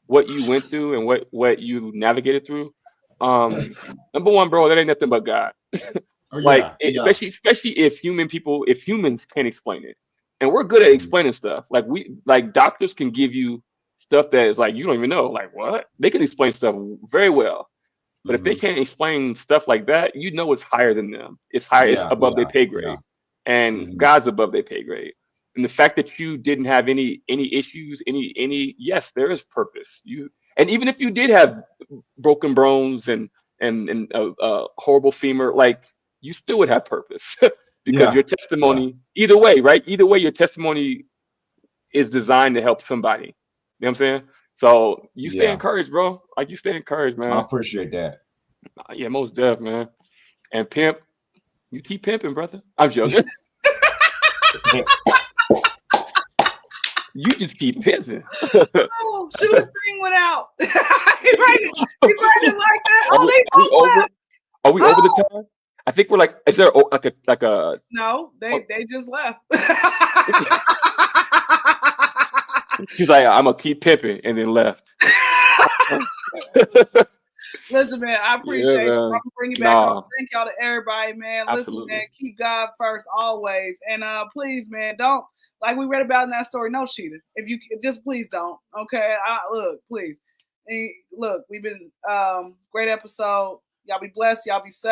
what you went through and what you navigated through. Number one, bro, that ain't nothing but God. Especially if humans can't explain it, and we're good at explaining stuff. Like doctors can give you stuff that is like you don't even know. Like, what? They can explain stuff very well, but if they can't explain stuff like that, it's higher than them. It's higher. It's above their pay grade, and God's above their pay grade. And the fact that you didn't have any issues, yes, there is purpose. And even if you did have broken bones and and a horrible femur, like you still would have purpose because your testimony, either way, right? Either way, your testimony is designed to help somebody. You know what I'm saying? So you stay encouraged, bro. Like you stay encouraged, man. I appreciate that. Yeah, most def, man. And pimp, you keep pimping, brother. I'm joking. You just keep pimping. Oh, shoot, his thing went out. He write it like that. Are we over the time? I think we're like. Is there like a? No, they just left. He's like, I'm gonna keep pimping, and then left. Listen, man, I appreciate you. I'm gonna bring you back on. Thank y'all to everybody, man. Absolutely. Listen, man, keep God first always, and please, man, don't, like we read about in that story, no cheating. If you just please don't. Okay, look, please. And look, we've been great episode. Y'all be blessed. Y'all be safe.